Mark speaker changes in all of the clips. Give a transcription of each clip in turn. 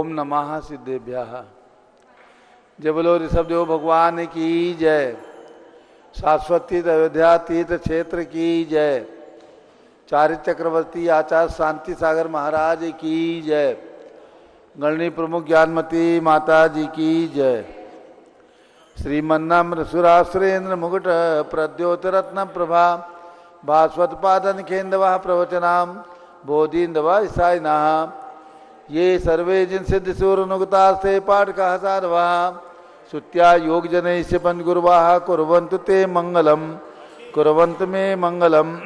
Speaker 1: ओम नमः सिद्धेभ्यः। जय बोलो ऋषभ देव भगवान की जय। शाश्वत तीर्थ अयोध्या तीर्थ क्षेत्र की जय। चारित्र चक्रवर्ती आचार्य शांति सागर महाराज की जय। गणनी प्रमुख ज्ञानमती माता जी की जय। श्रीमन्नम्र सुरासुरेन्द्र मुकुट प्रद्योतरत्न प्रभा भास्वत पादन खेन्दवा प्रवचनाम बोधीन्दवा ईसाइना ये सर्वे जिन सिद्ध सूरनुगता से पाठ का सारवा सुत्या योग जनैश्य पंच गुरुवाह कुर्वन्तु ते मंगलम कुर्वन्तु मे मंगलम।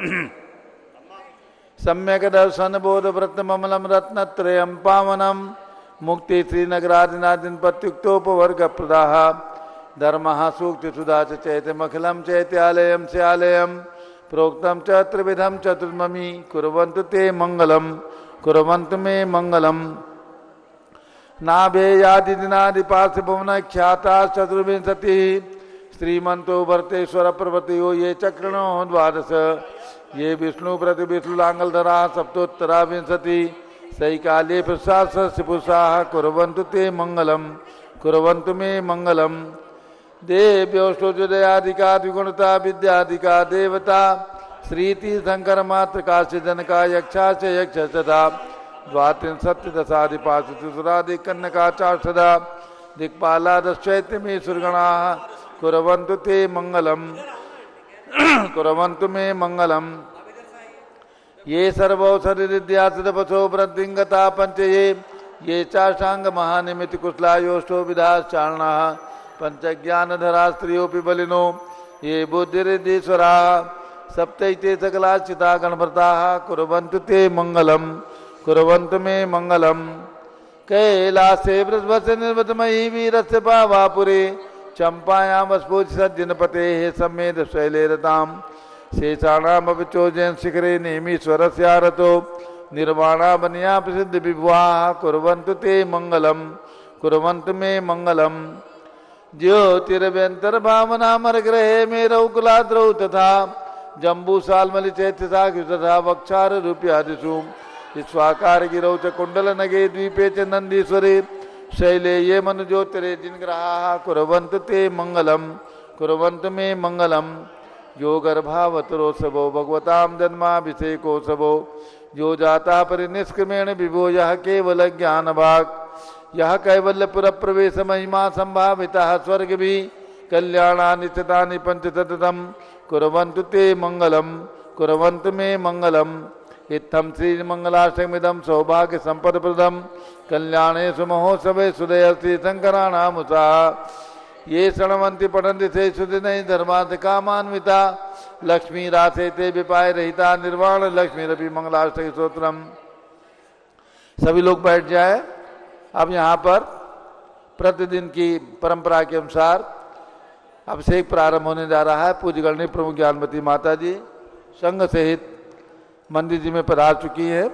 Speaker 1: सम्यक दर्शन बोध व्रत ममलम रत्नत्रयम पावनम मुक्ति श्रीनगरादिनादिन प्रत्युक्तोपवर्ग प्रदाह धर्मः सूक्ति सुधा चैतमखिलम चैत्यालयम स्यालयम प्रोक्तम च त्रिविधम चतुर्ममी कुर्वन्तु ते मंगलम कुर्वन्तु मे मंगलम। नाभेयादि दिनादि पार्थिभुवन ख्याता चतुर्विंशति श्रीमंतो भरतेश्वर प्रवर्तियो ये चक्रणो द्वादश ये विष्णु प्रति विष्णुलांगलधरा सप्तोत्तरा विंशति सही काले प्रसाद पुरुषाः कुर्वन्तु ते मंगलम कुर्वन्तु मे मंगलम। देव्योष्टोदयादिका द्विगुणता विद्यादिका देवता श्रीति शंकर मात्र काश्य जनका यक्षा से यक्ष सदा द्वात्रिंशत् दशाधिपाशुरादि कन्नका चार्षदा दिक्पाला दशैत्य में सुरगणा कुर्वन्तु ते मंगलम कुर्वन्तु मे मंगलम। ये सर्वौषधि विद्या सिद्धपथो वृद्धिंगता पंचये ये चाशांग महानिमित कुशलायोष्टो विधाश्चारणा पंचज्ञानधरा स्त्रियोपि बलिनो ये बुद्धिरिद्धीश्वरा सप्तैते सकलाचिता गणभृताः कुर्वन्तु ते मंगलम कुर्वन्तु मे मंगलम। कैलासे वृषभस्य निर्वतमयी वीरस्य पावापुरे चंपायां वस्फोज सज्जनपते सम्मेद शैलेरताम शेषाणामपि चोजयन् शिखरे नेमीश्वरस्यारतो निर्वाणा बनिया प्रसिद्ध विभुवाः कुर्वन्तु ते मंगलम कुर्वन्तु मे मंगलम। ज्योतिरभ्यंतर्भावनामर ग्रहे मेरौ कुलाद्रौ तथा जम्बूसालमलि चैत्यसाखि तथा वक्षार रूप्यादिषु स्वाकार गिरौ च कुंडल नगे द्वीपे च नंदीश्वरे शैले ये मनुज्योतिरे जिनग्रहाः कुर्वन्तु ते मंगलम कुर्वन्तु मे मंगलम। यो गर्भावतरोत्सवो भगवतां जन्माभिषेकोत्सवो यो जाता परिनिष्क्रमेण विभो यः केवल ज्ञानभाक् यह कैवल्यपुर प्रवेश महिमा संभाविता स्वर्ग भी कल्याणानि चितानि पंचततम कुर्वन्तु ते मंगलम कुर्वन्तु मे मंगलम। इत्थं श्री मंगलाष्टकमिदं सौभाग्य संपदप्रदं कल्याणे सुमहोत्सवे सुदय श्री शंकराणामुषा ये शृण्वन्ति पठन्ति ते सुदिनै धर्मार्थ कामान्विता लक्ष्मी रासे ते विपाय रहिता निर्वाण लक्ष्मीरपि मंगलाष्टक स्तोत्रम। सभी लोग बैठ जाए। अब यहाँ पर प्रतिदिन की परंपरा के अनुसार अभिषेक प्रारंभ होने जा रहा है। पूज्य गणनी प्रमुख ज्ञानमती माता जी संघ सहित मंदिर जी में पधार चुकी है।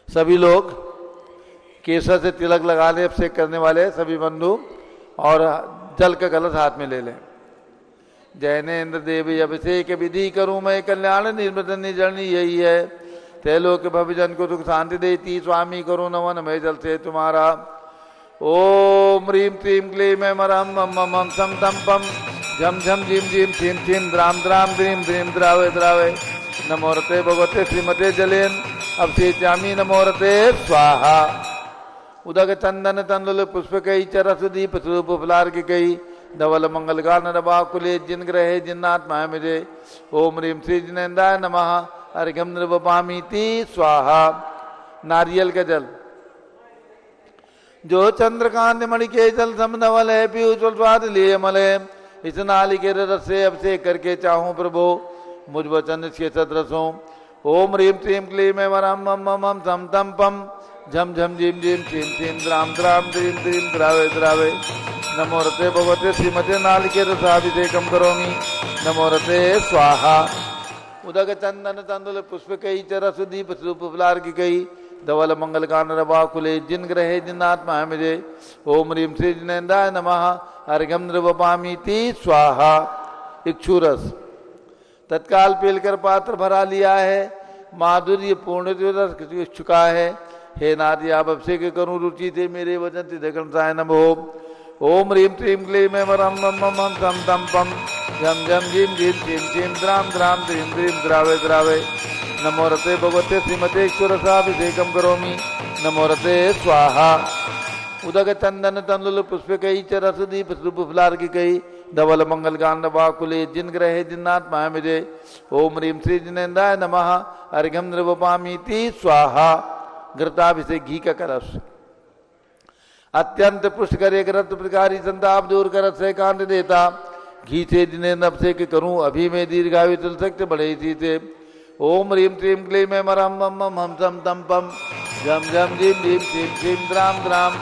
Speaker 1: सभी लोग केसर से तिलक लगाने अभिषेक करने वाले सभी बंधु और जल का कलश हाथ में ले लें। जैनेन्द्र देवी अभिषेक विधि करूं मैं कल्याण निर्मृत निजरणी यही है तैलोक भविजन को सुख शांति देती स्वामी करो नवन मैं जल से तुम्हारा। ओम ह्रीं क्लीं क्लीं मरम मम मम सम तम पम झम झम झीम झीम छीम छीम द्राम द्राम द्रीम द्रीम द्रावे द्रावे नमोरते भगवते श्रीमते जलेन अभिषेच्यामि नमोरते स्वाहा। उदक चंदन तंदुल पुष्प कई चरस दीप स्वरूप फलार्घ कई धवल मंगल गान नवाकुले जिन ग्रहे जिन्नात्मा मुझे ओम ह्रीं श्री जिनेन्द्राय नमः अर्घ्यम निर्वपामीति स्वाहा। नारियल का जल जो चंद्रकांत मणि के जल समनवल है पीयूष स्वाद लिए मल है इस नालिके रस से अभिषेक करके चाहूं प्रभु मुझ वचन के सदरसों। ओम ह्रीं श्रीं क्लीं वरम मम मम सम तम पम झम झम झीम झीम छीम छीम द्राम द्राम द्रीम द्रीम द्रावे द्रावे नमोरते भगवते श्रीमते नालिके रसाभिषेकम करोमि नमोरते स्वाहा। उदक चंदन तंदुल पुष्प कई चरस दीप स्वरूप फलार्घ कई धवल मंगल गान रवाकुले जिन ग्रहे जिन्नात्मा है मुझे ओम ह्रीं श्री जिनेन्द्राय नमः अर्घ्यम निर्वपामीति स्वाहा। इक्षुरस तत्काल पीलकर पात्र भरा लिया है, माधुर्य पूर्ण रस चुका है, हे नाथ आप अभिषेक करूं रुचि थे मेरे वचन तिदकंसाय नमो। ओम ह्रीं क्लीं क्लीं मम मम तम तम पम झम झम झीम झीम झीम झीम द्राम द्राम द्रीं द्रीं द्रावे द्रावे। नमो रते भगवते श्रीमते ईश्वरसाभिषेकं करोमि। नमो रते स्वाहा। उदक चंदन तंदुल पुष्पकई च रस दीप शुभ फलार्घिकई धवल मंगल गांड वाकुले जिन ग्रहे जिन्नात्मा मिजे। ओम ह्रीं श्री जिनेन्द्राय नमः अर्घ्यम नृवपामीति स्वाहा। घृताभिषेक घी का कलश अत्यंत पुष्ट करे ग्रत प्रकारी संताप दूर करत से कांड देता। घी से जिनेन्द्र अभिषेक करूं अभी में दीर्घायु चल सकते बड़े इसी से। ओम ह्रीं क्लीं क्लीं में मरम मम हम सम तम पम झम झम झीम झीम झीम झीम द्राम द्राम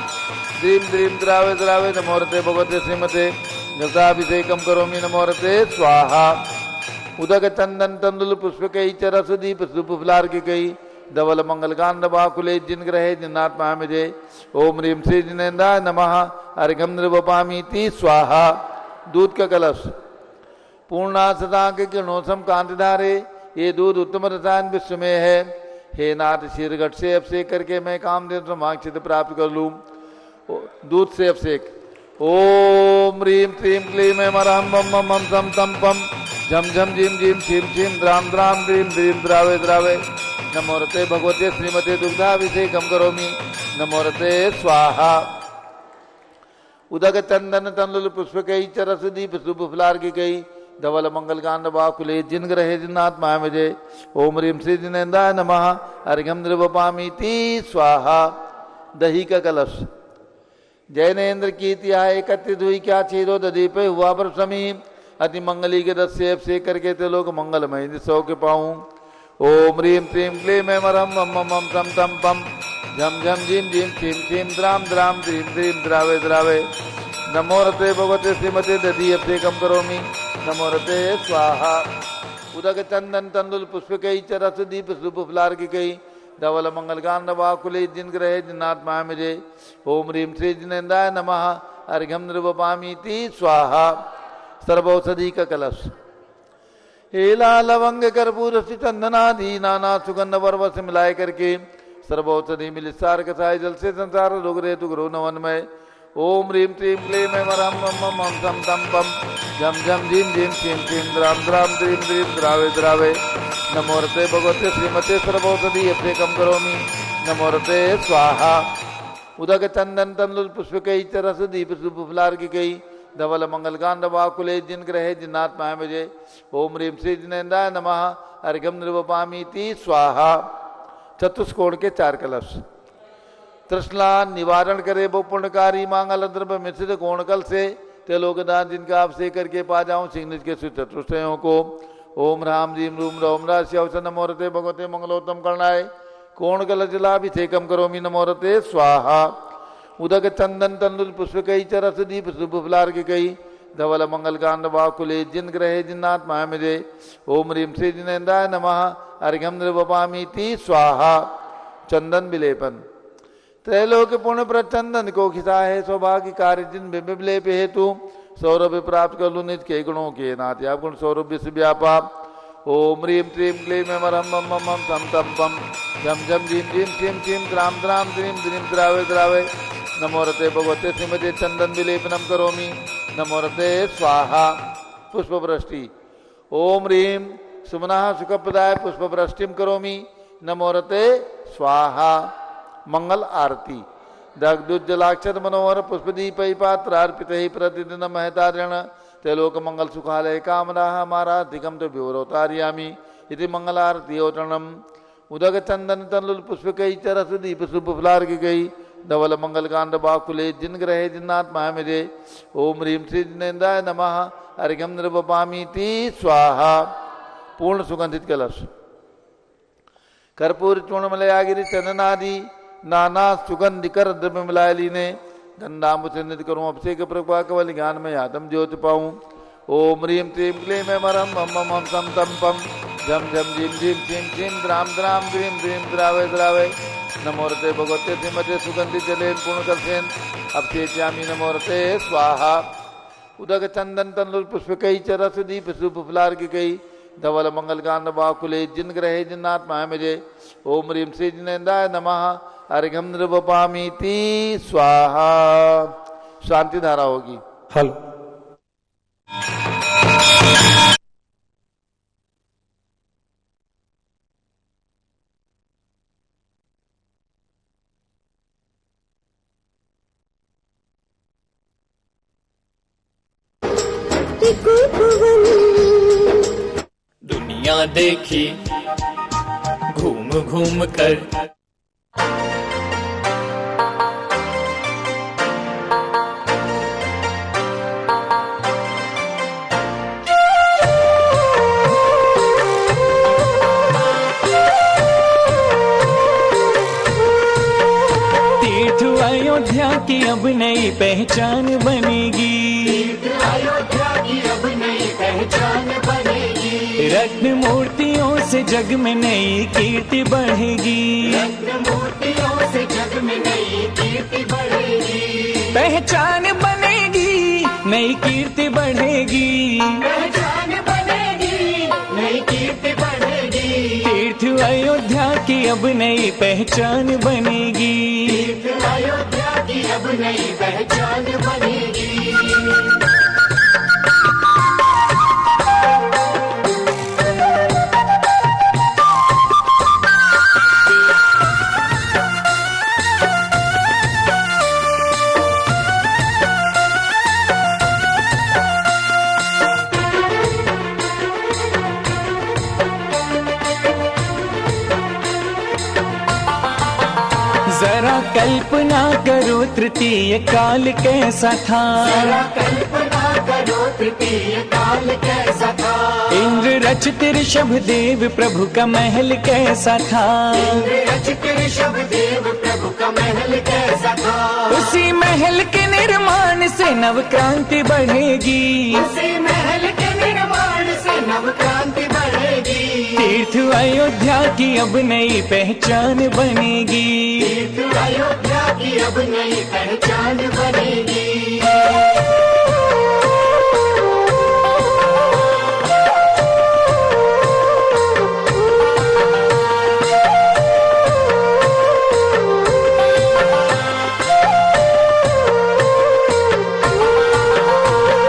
Speaker 1: द्रीं द्रीं द्रावे द्रावे। नमोरते भगवते श्रीमते घृताभिषेकम करोमि। नमोरते स्वाहा। उदक चंदन तंदुल पुष्पकई च रस दीप शुभ फलार्घिकई धवल मंगल कांड वाकुले जिन ग्रहे जिन्नात्मा मिजे। ओम ह्रीं श्री जिनेन्द्राय नमः अर्घ्यम नृवपामीति स्वाहा। दूध का कलश पूर्णा सदा के किरणों सम कांतिधारे ये दूध उत्तम रसायन विश्व में है। हे नाथ शीरघट से अभिषेक करके मैं कामदेव समाक्षित प्राप्त कर लूं। दूध से अभिषेक। ओम ह्रीं क्लीं क्लीं में मरहम मम मम सम तम पम झम झम झीम झीम छीम छीम द्राम द्राम द्रीं द्रीं द्रावे द्रावे। नमोरते भगवते श्रीमते दुग्धाभिषेकम करोमि। नमोरते स्वाहा। उदक चंदन तंदुल पुष्पकई च रस दीप शुभ फलार्घिकई धवल मंगल कांड वाकुले जिन ग्रहे जिन्नात्मा मिजे। ओम ह्रीं श्री जिनेन्द्राय नमः अर्घ्यम नृवपामीति स्वाहा। दही का कलश जैनेन्द्र की तिहाय एकत्रित हुई क्या छेदो दीप हुआ पर समी अति मंगली के रस से अभिषेक करके ते लोग मंगलमय सौ के पाऊं। ओम ह्रीं क्लीं क्लीं में मरम मम मम तम तम पम झम झम झीम झीम छीम छीम द्राम द्राम द्रीं द्रीं द्रावे द्रावे। नमोरते भगवते श्रीमते दधी अभिषेकम करोमि। नमोरते स्वाहा। उदक चंदन तंदुल पुष्पकई च रस दीप शुभ फलार्घिकई धवल मंगल कांड वाकुले जिन ग्रहे जिन्नात्मा मिजे। ओम ह्रीं श्री जिनेन्द्राय नमः अर्घ्यम नृवपामीति स्वाहा। सर्वौषधि का कलश हेला लवंग कर्पूर चंदनादि नाना सुगंध वर्वस मिलाए करके सर्वौषधि मिल सार कसाय जल से संसार रोग रे तुगरो नवनमय। ओम ह्रीं क्लीं क्लीं में मरम मम हम सम तम पम झम झम झीम झीम छीम छीम द्राम द्राम द्रीं द्रीं द्रावे द्रावे। नमोरते भगवते श्रीमते सर्वौषधि अभिषेकम करोमि। नमोरते स्वाहा। उदक चंदन तंदुल पुष्पकई च रस दीप शुभ फलार्घिकई धवल मंगल कांड वाकुले जिन ग्रहे जिन्नात्मा मिजे। ओम ह्रीं श्री जिनेन्द्राय नमः अर्घ्यम नृवपामीति स्वाहा। चतुष्कोण के चार कलश तृष्णा निवारण करे वो पुण्यकारी मांगल द्रव्य मिश्रित कोणकल से ते लोकदान जिनका अभिषेक करके पा जाऊं सिंह के चतुष्टयों को। ओम राम जीम रूम रोम राशि अवसर नमोरते भगवते मंगलोत्तम करणाय कोणकल जलाभिषेकम करोमि। नमोरते स्वाहा। उदक चंदन तंदुल पुष्पकई च रस दीप शुभ फलार्घिकई धवल मंगल कांड वाकुले जिन ग्रहे जिन्नात्मा मिजे। ओम ह्रीं श्री जिनेन्द्राय नमः अर्घ्यम नृवपामीति स्वाहा। चंदन विलेपन त्रैलोक पुण्य प्रचंदन को खिसा है सौभाग्य कार्य जिन विलेप हेतु सौरभ प्राप्त कर लू निज के गुणों के नाथ आप गुण सौरभ विश्व व्यापा। ओम ह्रीं क्लीं क्लीं में मरम मम मम तम तम पम झम झम झीम झीम छीम छीम द्राम द्राम द्रीं द्रीं द्रावे द्रावे। नमोरते भगवते श्रीमते चंदन विलेपनम करोमि। नमोरते स्वाहा। पुष्प वृष्टि ओम ह्रीं सुमनः सुखप्रदाय पुष्प वृष्टिम करोमि। नमोरते स्वाहा। मंगल आरती दग्धुज्जलाक्षर मनोहर पुष्पदीपै पात्रार्पित ही प्रतिदिन महतारण तेलोक मंगल सुखालय कामना हमारा अधिकम तो व्योरोतार्यामी इति मंगल आरती ओतरणम। उदक चंदन तंदुल पुष्पकई च रस दीप शुभ फलार्घिकई धवल मंगल कांड वाकुले जिन ग्रहे जिन्नात्मा मिजे। ओम ह्रीं श्री जिनेन्द्राय नमः अर्घ्यम नृवपामीति स्वाहा। पूर्ण सुगंधित कलश कर्पूर चूर्णमलयागिरि चंदनादि नाना सुगंधिकर द्रव्य मिलाए लीने गंधाम्ब से निध करूं अभिषेक प्रभा कवल ज्ञान में आत्म ज्योति पाऊं। ओम ह्रीं क्लीं क्लीं में मरम मम मम सम तम पम झम झम झीम झीम छीम छीम द्राम द्राम द्रीं द्रीं द्रावे द्रावे। नमोरते भगवते श्रीमते सुगंधि जलेन पूर्णकलसेन अभिषेच्यामि। नमोरते स्वाहा। उदक चंदन तंदुल पुष्पकई च रस दीप शुभ फलार्घिकई धवल मंगल कांड वाकुले जिन ग्रहे जिन्नात्मा मिजे। ओम ह्रीं श्री जिनेन्द्राय नमः अर्घ्यम नृपपामीति स्वाहा। शांति धारा होगी।
Speaker 2: हेलो।
Speaker 3: दुनिया देखी घूम घूम कर,
Speaker 4: तीर्थ अयोध्या की अब नई पहचान बनेगी।
Speaker 5: अयोध्या की अब नई पहचान बनेगी।
Speaker 4: रत्न मूर्तियों से जग में नई कीर्ति बढ़ेगी।
Speaker 5: रत्न मूर्तियों से जग में नई कीर्ति बढ़ेगी।
Speaker 4: पहचान बनेगी, नई कीर्ति बढ़ेगी।
Speaker 5: पहचान बनेगी, नई कीर्ति बढ़ेगी।
Speaker 4: तीर्थ अयोध्या की अब नई पहचान बनेगी।
Speaker 5: तीर्थ अयोध्या की अब नई पहचान बनेगी।
Speaker 4: जरा कल्पना करो तृतीय काल कैसा था।
Speaker 5: जरा कल्पना करो तृतीय काल कैसा था।
Speaker 4: इंद्र रचित ऋषभ देव प्रभु का महल कैसा था।
Speaker 5: इंद्र रचित ऋषभ देव प्रभु का महल कैसा था।
Speaker 4: उसी महल के निर्माण से नव क्रांति बढ़ेगी।
Speaker 5: उसी महल के निर्माण से नव क्रांति बढ़ेगी।
Speaker 4: तीर्थ अयोध्या की अब नई पहचान बनेगी।
Speaker 5: तीर्थ अयोध्या की अब नई पहचान बनेगी।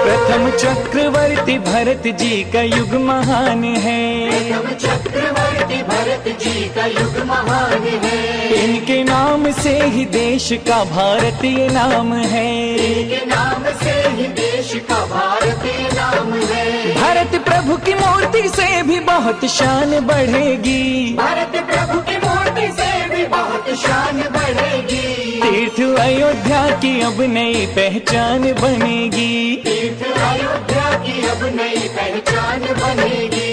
Speaker 4: प्रथम चक्रवर्ती भरत जी का युग महान है।
Speaker 5: प्रथम चक्रवर्ती भरत जी का युग महान है।
Speaker 4: इनके नाम से ही देश का भारतीय नाम है।
Speaker 5: इनके नाम से ही देश का भारतीय नाम है।
Speaker 4: भरत प्रभु की मूर्ति से भी बहुत शान बढ़ेगी।
Speaker 5: भारत प्रभु की मूर्ति से भी बहुत शान बढ़ेगी।
Speaker 4: तीर्थ अयोध्या की अब नई पहचान बनेगी।
Speaker 5: तीर्थ अयोध्या की अब नई पहचान बनेगी।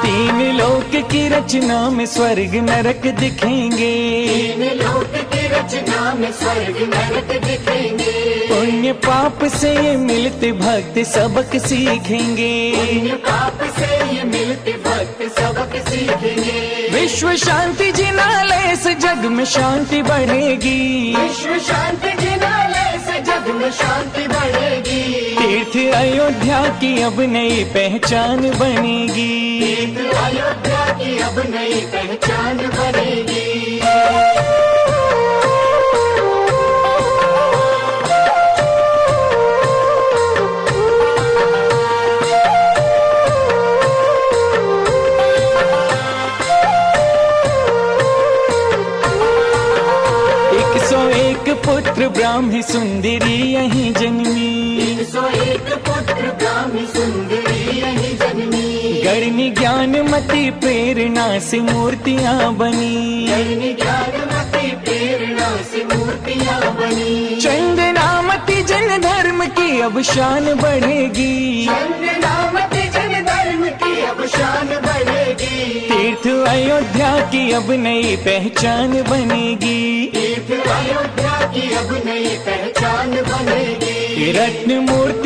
Speaker 4: तीन लोक की रचना में स्वर्ग नरक दिखेंगे।
Speaker 5: तीन लोक की रचना में स्वर्ग नरक दिखेंगे।
Speaker 4: पुण्य पाप से ये मिलते भक्त सबक सीखेंगे।
Speaker 5: पुण्य पाप से ये मिलते भक्त सबक सीखेंगे।
Speaker 4: विश्व शांति जिनालय से जग में शांति बढ़ेगी।
Speaker 5: विश्व शांति जिनालय से जग में शांति बढ़ेगी।
Speaker 4: तीर्थ अयोध्या की अब नई पहचान बनेगी।
Speaker 5: तीर्थ अयोध्या की अब नई पहचान बनेगी।
Speaker 4: पुत्र ब्राह्मी सुंदरी यहीं जन्मी।
Speaker 5: 101 पुत्र ब्राह्मी सुंदरी यहीं जन्मी।
Speaker 4: गणनी ज्ञानमती प्रेरणा से मूर्तियाँ बनी।
Speaker 5: गणनी ज्ञानमती प्रेरणा से मूर्तियाँ बनी।
Speaker 4: चंदनामती जन धर्म की अब शान बढ़ेगी।
Speaker 5: चंदनामती जन धर्म की अब शान बढ़ेगी।
Speaker 4: तीर्थ अयोध्या की अब नई पहचान बनेगी।
Speaker 5: तीर्थ अयोध्या की अब नई पहचान बनेगी।
Speaker 4: रत्न मूर्ति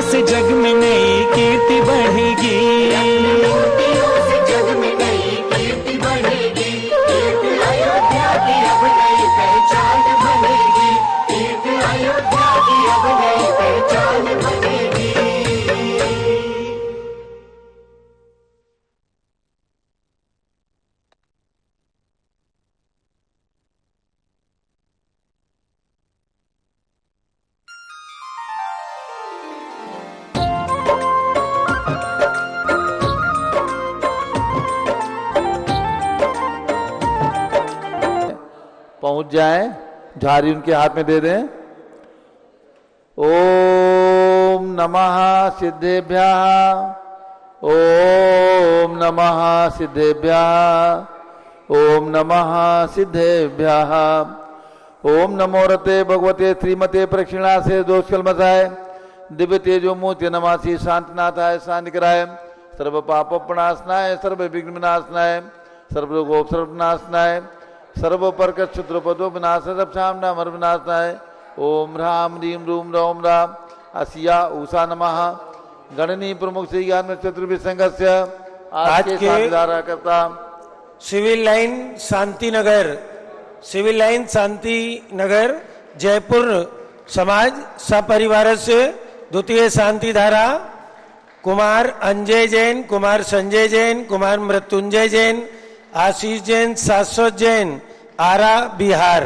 Speaker 4: से जग में नई कीर्ति बढ़ेगी।
Speaker 5: मूर्तियों से जग में नई कीर्ति बढ़ेगी। कीर्ति अयोध्या की अब नई पहचान बनेगी। कीर्ति अयोध्या की अब नई पहचान बनेगी।
Speaker 1: पहुंच जाएं, झाड़ी उनके हाथ में दे दें। ओम नमः सिद्धेभ्यः, ओम नमः सिद्धेभ्यः, ओम नमः सिद्धेभ्यः। ओम नमो रते भगवते श्रीमते प्रक्षिणा से दोषकलमसाय दिव्य तेजो मूर्ति नमासि शांतिनाथाय शांतिकराय सर्व पाप प्रणाशनाय सर्व विघ्न विनाशनाय सर्व सर्वनाशनाय सर्व परकट शत्रुपदो विनाश सब मर विनाशनाय। ओम ह्राम ह्रीम रूम रौम राम असिया उषा नमः। गणनी प्रमुख श्री ज्ञान में चतुर्भि संघस्य आज के साझेदारा करता
Speaker 2: civil line Shanti Nagar, civil line Shanti Nagar Jaipur समाज सपरिवार से द्वितीय शांति धारा कुमार अंजय जैन, कुमार संजय जैन, कुमार मृत्युंजय जैन, आशीष जैन, शाश्वत जैन, आरा बिहार।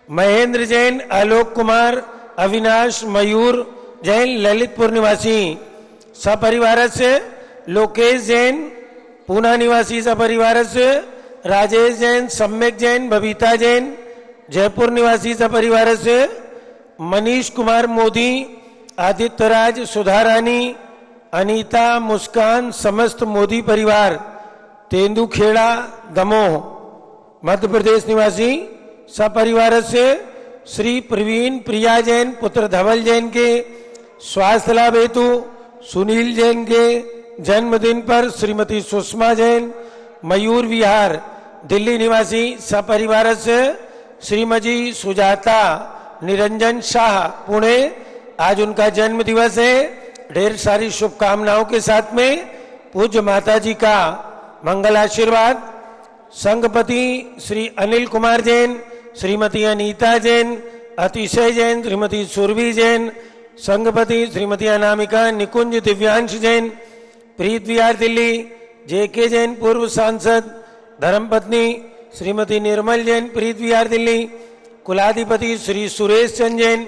Speaker 2: महेंद्र जैन, आलोक कुमार, अविनाश, मयूर जैन ललितपुर निवासी सपरिवार से, लोकेश जैन पूना निवासी सपरिवार से, राजेश जैन, सम्यक जैन, बबीता जैन जयपुर निवासी सपरिवार से, मनीष कुमार मोदी, आदित्य राज, सुधा रानी, अनीता, मुस्कान समस्त मोदी परिवार तेंदुखेड़ा दमोह मध्य प्रदेश निवासी सपरिवार से, श्री प्रवीण प्रिया जैन पुत्र धवल जैन के स्वास्थ्य लाभ हेतु सुनील जैन के जन्मदिन पर श्रीमती सुषमा जैन मयूर विहार दिल्ली निवासी सपरिवार से, श्रीमती सुजाता निरंजन शाह पुणे आज उनका जन्म दिवस है। ढेर सारी शुभकामनाओं के साथ में पूज्य माता जी का मंगल आशीर्वाद। संघपति श्री अनिल कुमार जैन, श्रीमती अनीता जैन, अतिशय जैन, श्रीमती सुरभि जैन, संघपति श्रीमती अनामिका निकुंज दिव्यांश जैन प्रीत विहार दिल्ली, जेके जैन पूर्व सांसद, धर्मपत्नी श्रीमती निर्मल जैन प्रीत विहार दिल्ली, कुलाधिपति श्री सुरेश चंद जैन,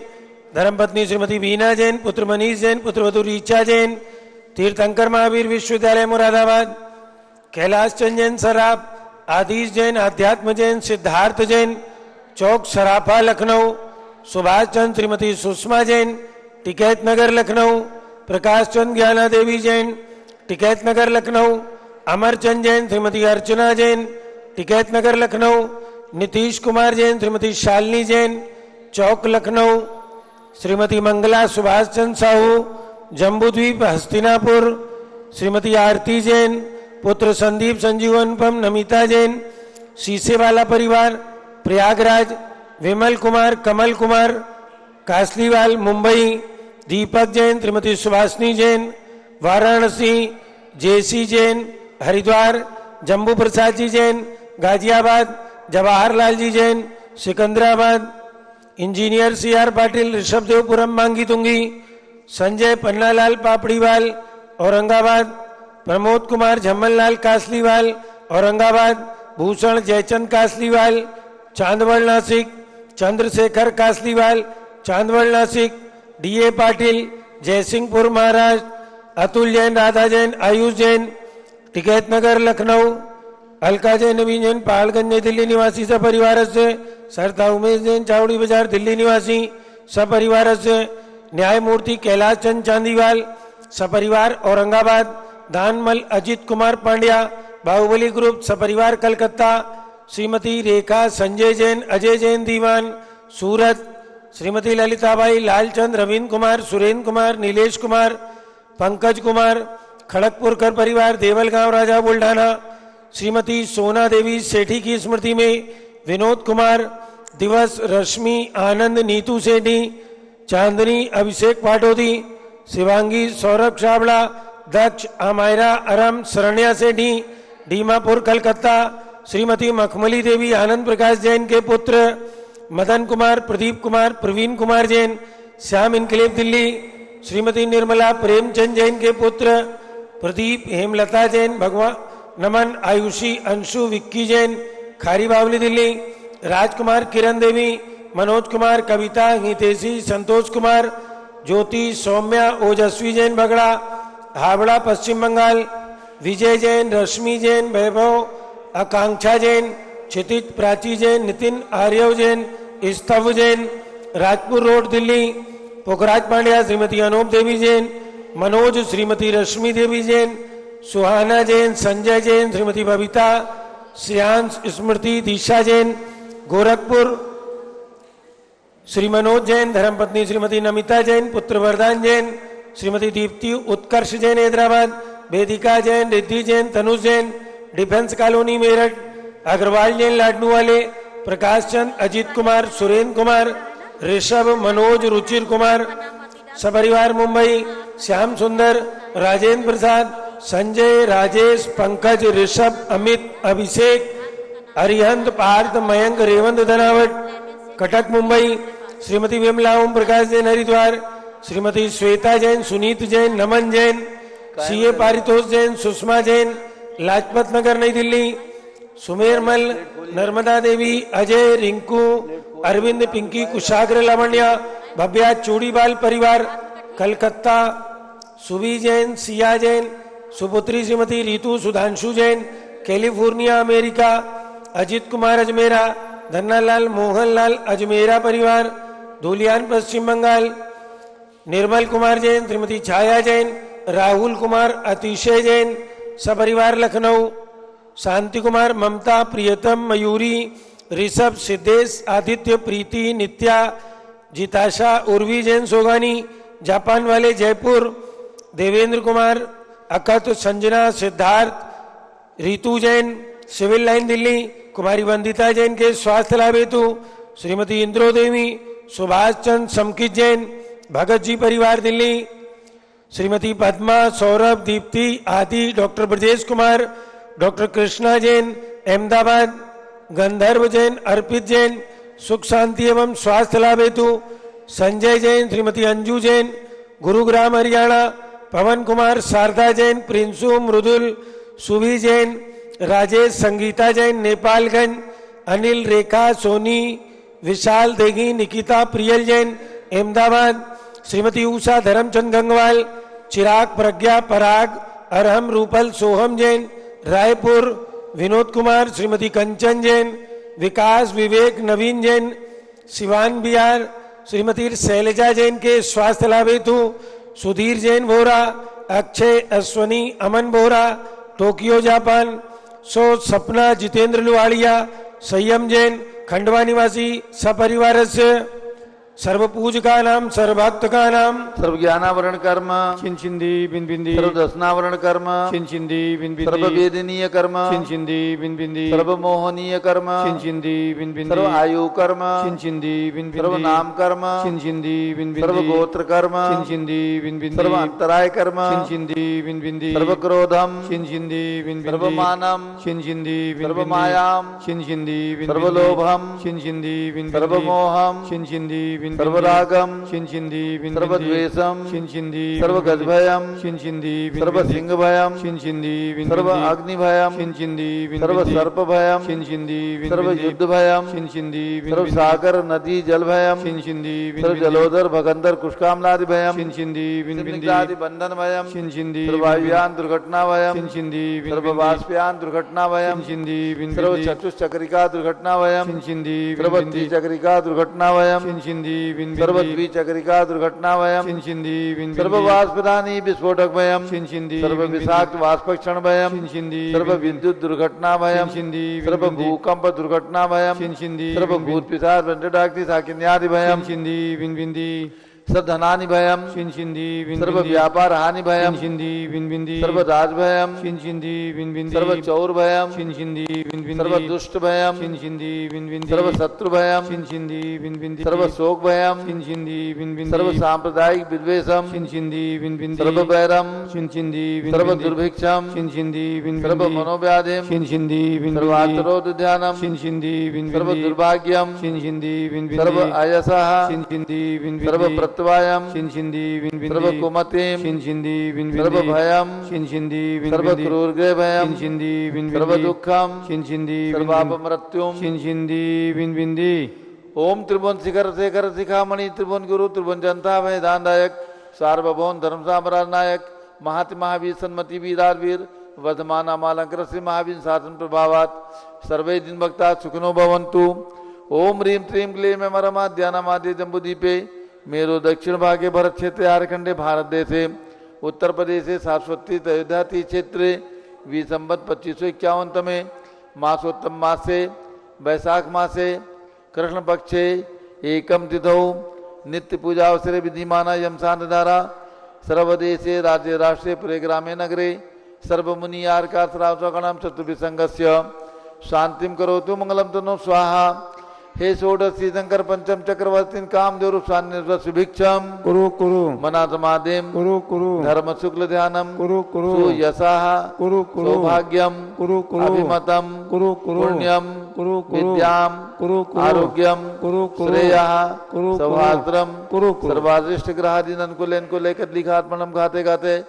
Speaker 2: धर्मपत्नी श्रीमती बीना जैन, पुत्र मनीष जैन, पुत्रवधु रीचा जैन, तीर्थंकर महावीर विश्वविद्यालय मुरादाबाद, कैलाश चंद जैन सराफ, आदिश जैन, अध्यात्म जैन, सिद्धार्थ जैन चौक सराफा लखनऊ, सुभाष चंद श्रीमती सुषमा जैन टिकैत नगर लखनऊ, प्रकाश चंद ज्ञाना देवी जैन टिकैत नगर लखनऊ, अमर चंद जैन श्रीमती अर्चना जैन टिकैत नगर लखनऊ, नीतीश कुमार जैन श्रीमती शालिनी जैन चौक लखनऊ, श्रीमती मंगला सुभाष चंद साहू जम्बूद्वीप हस्तिनापुर, श्रीमती आरती जैन पुत्र संदीप संजीव अनुपम नमिता जैन शीशेवाला परिवार Prayagraj, Vimal Kumar Kamal Kumar Kasliwal Mumbai, Deepak Jain Shrimati Subhashni Jain Varanasi, JC Jain Haridwar, Jambu Prasad ji Jain Ghaziabad, Jawaharlal ji Jain Secunderabad, engineer C R Patil Rishabhdevpuram Mangi Tungi, Sanjay Pannalal Papdiwal Aurangabad, Pramod Kumar Jhammanlal Kasliwal Aurangabad, Bhushan Jaichand Kasliwal Chandwad Nashik, Chandrashekhar Kasliwal Chandwad Nashik, DA Patil Jaysingpur Maharashtra, Atul Jain Radha Jain Ayush Jain Tikait Nagar Lucknow, Alka Jain नवीन जैन पहाड़गंज नई दिल्ली निवासी सपरिवार से, सरता उमेश जैन चावड़ी बाजार दिल्ली निवासी सपरिवार से, न्यायमूर्ति कैलाश चंद चांदीवाल सपरिवार औरंगाबाद, दानमल अजित कुमार पांड्या बाहुबली ग्रुप सपरिवार कलकत्ता, श्रीमती रेखा संजय जैन अजय जैन दीवान सूरत, श्रीमती ललिताबाई लालचंद रविंद्र कुमार सुरेंद्र कुमार नीलेश कुमार पंकज कुमार खड़गपुरकर परिवार देवलगांव राजा बुल्ढाना, श्रीमती सोना देवी सेठी की स्मृति में विनोद कुमार दिवस, रश्मि आनंद नीतू सेठी चांदनी अभिषेक पाटोदी, शिवांगी सौरभ छाबड़ा, दक्ष अमायरा अरम शरण्या सेठी, दीमापुर कलकत्ता, श्रीमती मखमली देवी आनंद प्रकाश जैन के पुत्र, मदन कुमार, प्रदीप कुमार, प्रवीण कुमार जैन, श्याम इनकलेब दिल्ली, श्रीमती निर्मला प्रेमचंद जैन के पुत्र, प्रदीप हेमलता जैन, भगवान नमन आयुषी अंशु विक्की जैन, खारी बावली दिल्ली, राजकुमार किरण देवी, मनोज कुमार, कविता हितेशी, संतोष कुमार, ज्योति सौम्या ओजस्वी जैन बगड़ा, हावड़ा पश्चिम बंगाल, विजय जैन, रश्मि जैन, वैभव आकांक्षा जैन, क्षितिज प्राची जैन, नितिन आर्यव जैन, स्तव जैन, राजपुर रोड दिल्ली, पोखराज पांड्या, श्रीमती अनूप देवी जैन, मनोज, श्रीमती रश्मि देवी जैन, सुहाना जैन, संजय जैन, श्रीमती बबीता, श्रेयांश, स्मृति, दिशा जैन, गोरखपुर, श्री मनोज जैन, धर्मपत्नी श्रीमती नमिता जैन, पुत्र वरदान जैन, श्रीमती दीप्ति उत्कर्ष जैन हैदराबाद, वेदिका जैन, रिद्धि जैन, तनुज जैन, डिफेंस कॉलोनी मेरठ, अग्रवाल जैन लाडनू वाले, प्रकाश चंद, अजीत कुमार, सुरेंद्र कुमार, ऋषभ, मनोज, रुचिर कुमार, सपरिवार मुंबई, श्याम सुंदर, राजेंद्र प्रसाद, संजय, राजेश, पंकज, ऋषभ, अमित, अभिषेक, अरिहंत, पार्थ, मयंक, रेवंत धनावट, कटक मुंबई, श्रीमती विमला ओम प्रकाश जैन हरिद्वार, श्रीमती श्वेता जैन, सुनीत जैन, नमन जैन, सीए पारितोष जैन, सुषमा जैन, लाजपत नगर नई दिल्ली, सुमेरमल, नर्मदा देवी, अजय, रिंकू, अरविंद, पिंकी, कुशाग्र, लावण्या, भव्या, चूड़ीबाल परिवार कलकत्ता, सुबी जैन, सिया जैन, सुपुत्री श्रीमती रीतू सुधांशु जैन, कैलिफोर्निया अमेरिका, अजित कुमार अजमेरा, धन्नालाल मोहनलाल अजमेरा परिवार, धूलियान पश्चिम बंगाल, निर्मल कुमार जैन, श्रीमती छाया जैन, राहुल कुमार, अतिशय जैन, सपरिवार लखनऊ, शांति कुमार, ममता, प्रियतम, मयूरी, ऋषभ, सिद्धेश, आदित्य, प्रीति, नित्या, जिताशा, उर्वी जैन सोगानी, जापान वाले जयपुर, देवेंद्र कुमार, अकत, संजना, सिद्धार्थ, रीतू जैन, सिविल लाइन दिल्ली, कुमारी वंदिता जैन के स्वास्थ्य लाभ हेतु, श्रीमती इंद्रो देवी, सुभाष चंद समकित जैन, भगत जी परिवार दिल्ली, श्रीमती पद्मा, सौरभ, दीप्ति आदि, डॉक्टर ब्रजेश कुमार, डॉक्टर कृष्णा जैन, अहमदाबाद, गंधर्व जैन, अर्पित जैन, सुख शांति एवं स्वास्थ्य लाभ हेतु, संजय जैन, श्रीमती अंजू जैन, गुरुग्राम हरियाणा, पवन कुमार, शारदा जैन, प्रिंसू, मृदुल, सुभी जैन, राजेश, संगीता जैन, नेपालगंज, अनिल, रेखा, सोनी, विशाल देगी, निकिता, प्रियल जैन, अहमदाबाद, श्रीमती उषा, धर्मचंद गंगवाल, चिराग, प्रज्ञा, पराग, अरहम, रूपल, सोहम जैन, रायपुर, विनोद कुमार, श्रीमती कंचन जैन, विकास, विवेक, नवीन जैन, सिवान बिहार, श्रीमती शैलजा जैन के स्वास्थ्य लाभ हेतु, सुधीर जैन बोरा, अक्षय, अश्वनी, अमन बोरा, टोक्यो जापान, सपना, जितेंद्र लुवाड़िया, संयम जैन, खंडवा निवासी, सपरिवार से, सर्वपूज का नाम, सर्वभक्त का नाम,
Speaker 1: सर्वज्ञानावरण कर्म,
Speaker 6: छिंदी बिन बिंदी,
Speaker 1: सर्वदर्शनावरण कर्म,
Speaker 6: छिंदी बिन बिंदी,
Speaker 1: सर्ववेदनीय कर्म,
Speaker 6: छिंदी बिन बिंदी,
Speaker 1: सर्वमोहनीय कर्म,
Speaker 6: छिंदी बिन बिंदी,
Speaker 1: सर्व आयु कर्म,
Speaker 6: छिंदी बिन बिंदी,
Speaker 1: सर्वनाम कर्म,
Speaker 6: छिंदी बिन बिंदी,
Speaker 1: सर्वगोत्र कर्म,
Speaker 6: छिंदी बिन बिंदी,
Speaker 1: सर्व अंतराय कर्म,
Speaker 6: छिंदी बिन बिंदी,
Speaker 1: सर्वक्रोधम,
Speaker 6: छिंदी बिन बिंदी,
Speaker 1: सर्वमानम,
Speaker 6: छिंदी बिन
Speaker 1: सर्वमायाम,
Speaker 6: छिंदी बिन
Speaker 1: सर्वलोभम,
Speaker 6: छिंदी बिन
Speaker 1: सर्वमोहम,
Speaker 6: छिंदी बिन
Speaker 1: सर्वरागम,
Speaker 6: छिंदी बिन
Speaker 1: सर्वद्वेषम,
Speaker 6: छिंदी
Speaker 1: सर्वगजभयम,
Speaker 6: छिंदी बिन
Speaker 1: सर्वसिंहभयम,
Speaker 6: छिंदी बिन
Speaker 1: सर्व अग्निभयम,
Speaker 6: छिंदी बिन
Speaker 1: सर्व सर्पभयम,
Speaker 6: छिंदी बिन
Speaker 1: सर्व युद्धभयम,
Speaker 6: छिंदी बिन
Speaker 1: सर्व सागर नदी जलभयम,
Speaker 6: छिंदी बिन
Speaker 1: सर्व जलोदर भगंदर कुष्कामलादि भयम,
Speaker 6: छिंदी बिन
Speaker 1: सिंहिकादि बंधन भयम,
Speaker 6: छिंदी
Speaker 1: सर्व वायुयान दुर्घटना भयम,
Speaker 6: छिंदी बिन
Speaker 1: सर्व वाष्पयान दुर्घटना भयम,
Speaker 6: छिंदी बिन
Speaker 1: सर्व चतुष्चक्रिका दुर्घटना भयम,
Speaker 6: छिंदी
Speaker 1: सर्व त्रिचक्रिका दुर्घटना भयम,
Speaker 6: छिंदी बिन
Speaker 1: सर्व द्विचक्रिका दुर्घटना भयम,
Speaker 6: छिंदी बिन
Speaker 1: सर्व वाष्पदानी विस्फोटक भयम,
Speaker 6: छिंदी
Speaker 1: सर्व विषाक्त वाष्पक्षण भयम,
Speaker 6: छिंदी
Speaker 1: सर्व विद्युत दुर्घटना भयम, सर्व भूकंप दुर्घटना भयम,
Speaker 6: छिंदी
Speaker 1: सर्व भूत पिशाच वंटडाग्नि साकिन्यादि भयम,
Speaker 6: छिंदी बिन बिंदी,
Speaker 1: सर्वधनानि भयम
Speaker 6: शिंशिंदी बिन
Speaker 1: सर्व
Speaker 6: बिंदी
Speaker 1: व्यापार हानि भयम
Speaker 6: शिंशिंदी बिन बिंदी
Speaker 1: सर्व राज भयम
Speaker 6: शिंशिंदी बिन बिंदी
Speaker 1: सर्व चौर भयम
Speaker 6: शिंशिंदी बिन बिंदी
Speaker 1: सर्व दुष्ट भयम
Speaker 6: शिंशिंदी बिन बिंदी
Speaker 1: सर्व शत्रु भयम
Speaker 6: शिंशिंदी बिन बिंदी
Speaker 1: सर्व शोक भयम
Speaker 6: शिंशिंदी बिन बिंदी
Speaker 1: सर्व सांप्रदायिक विद्वेषम
Speaker 6: शिंशिंदी बिन बिंदी
Speaker 1: सर्व वैरम
Speaker 6: शिंशिंदी बिन
Speaker 1: सर्व
Speaker 6: बिंदी
Speaker 1: दुर्भिक्षम
Speaker 6: शिंशिंदी बिन
Speaker 1: सर्व
Speaker 6: बिंदी
Speaker 1: मनोव्याधिम
Speaker 6: शिंशिंदी बिन
Speaker 1: सर्व
Speaker 6: बिंदी
Speaker 1: आत्रोद ध्यानम
Speaker 6: शिंशिंदी बिन
Speaker 1: सर्व
Speaker 6: बिंदी
Speaker 1: दुर्भाग्यम
Speaker 6: शिंशिंदी बिन
Speaker 1: सर्व
Speaker 6: बिंदी
Speaker 1: आयसः
Speaker 6: शिंशिंदी बिन
Speaker 1: सर्व
Speaker 6: बिंदी
Speaker 1: प्रत्यवायम
Speaker 6: शिंशिंदी बिन
Speaker 1: सर्व
Speaker 6: बिंदी
Speaker 1: कुमतिम
Speaker 6: शिंशिंदी बिन
Speaker 1: सर्व
Speaker 6: बिंदी
Speaker 1: भयम
Speaker 6: शिंशिंदी बिन
Speaker 1: सर्व
Speaker 6: बिंदी
Speaker 1: क्रूरग्रह भयम
Speaker 6: शिंशिंदी बिन
Speaker 1: सर्व
Speaker 6: बिंदी
Speaker 1: दुःखम
Speaker 6: शिंशिंदी बिन
Speaker 1: सर्वाप
Speaker 6: बिंदी
Speaker 1: मृत्युम
Speaker 6: शिंशिंदी बिन बिंदी
Speaker 1: ओम त्रिभुवन शिखर शेखर शिखामणि त्रिभुवन गुरु त्रिभुवन जनता वैदानदायक सार्वभौम धर्म साम्राज्य नायक महाति महावीर सन्मति वीरारवीर वर्धमान अमालंकर श्री महावीर शासन प्रभावात सर्वे दिन भक्ता सुखिनो भवन्तु। ओम ह्रीं त्रीं क्लीं मरमा ध्यानमाद्य जम्बूदीपे मेरो दक्षिण भागे भरत क्षेत्र आरखंडे भारत देशे उत्तर प्रदेशे शाश्वती अयोध्या क्षेत्रे विसंबत 2551 में मासोत्तम मासे वैशाख मासे कृष्ण पक्षे एकम तिथौ नित्य पूजा अवसरे विधिमाना यमशांत धारा सर्वदेशे राज्य राष्ट्रे पुरे ग्रामे नगरे सर्वमुनि आर्का श्रावसगणम चतुर्विसंगस्य शांतिम करोतु मंगलम तनो स्वाहा। हे षोडशी शंकर पंचम चक्रवर्ती कामदेव सुभिक्षम
Speaker 6: कुरु कुरु
Speaker 1: मना समाधिम
Speaker 6: कुरु कुरु
Speaker 1: धर्म शुक्ल ध्यानम
Speaker 6: कुरु कुरु
Speaker 1: सुयशः
Speaker 6: कुरु कुरु
Speaker 1: सौभाग्यम
Speaker 6: कुरु कुरु
Speaker 1: अभिमतम
Speaker 6: कुरु कुरु
Speaker 1: पुण्यम
Speaker 6: कुरु कुरु
Speaker 1: विद्याम
Speaker 6: कुरु कुरु
Speaker 1: आरोग्यम
Speaker 6: कुरु कुरु
Speaker 1: श्रेयः
Speaker 6: कुरु
Speaker 1: सौभाद्रम
Speaker 6: कुरु कुरु
Speaker 1: सर्वादृष्ट ग्रहादीन अनुकूलन को लेकर लिखात्मनम खाते खाते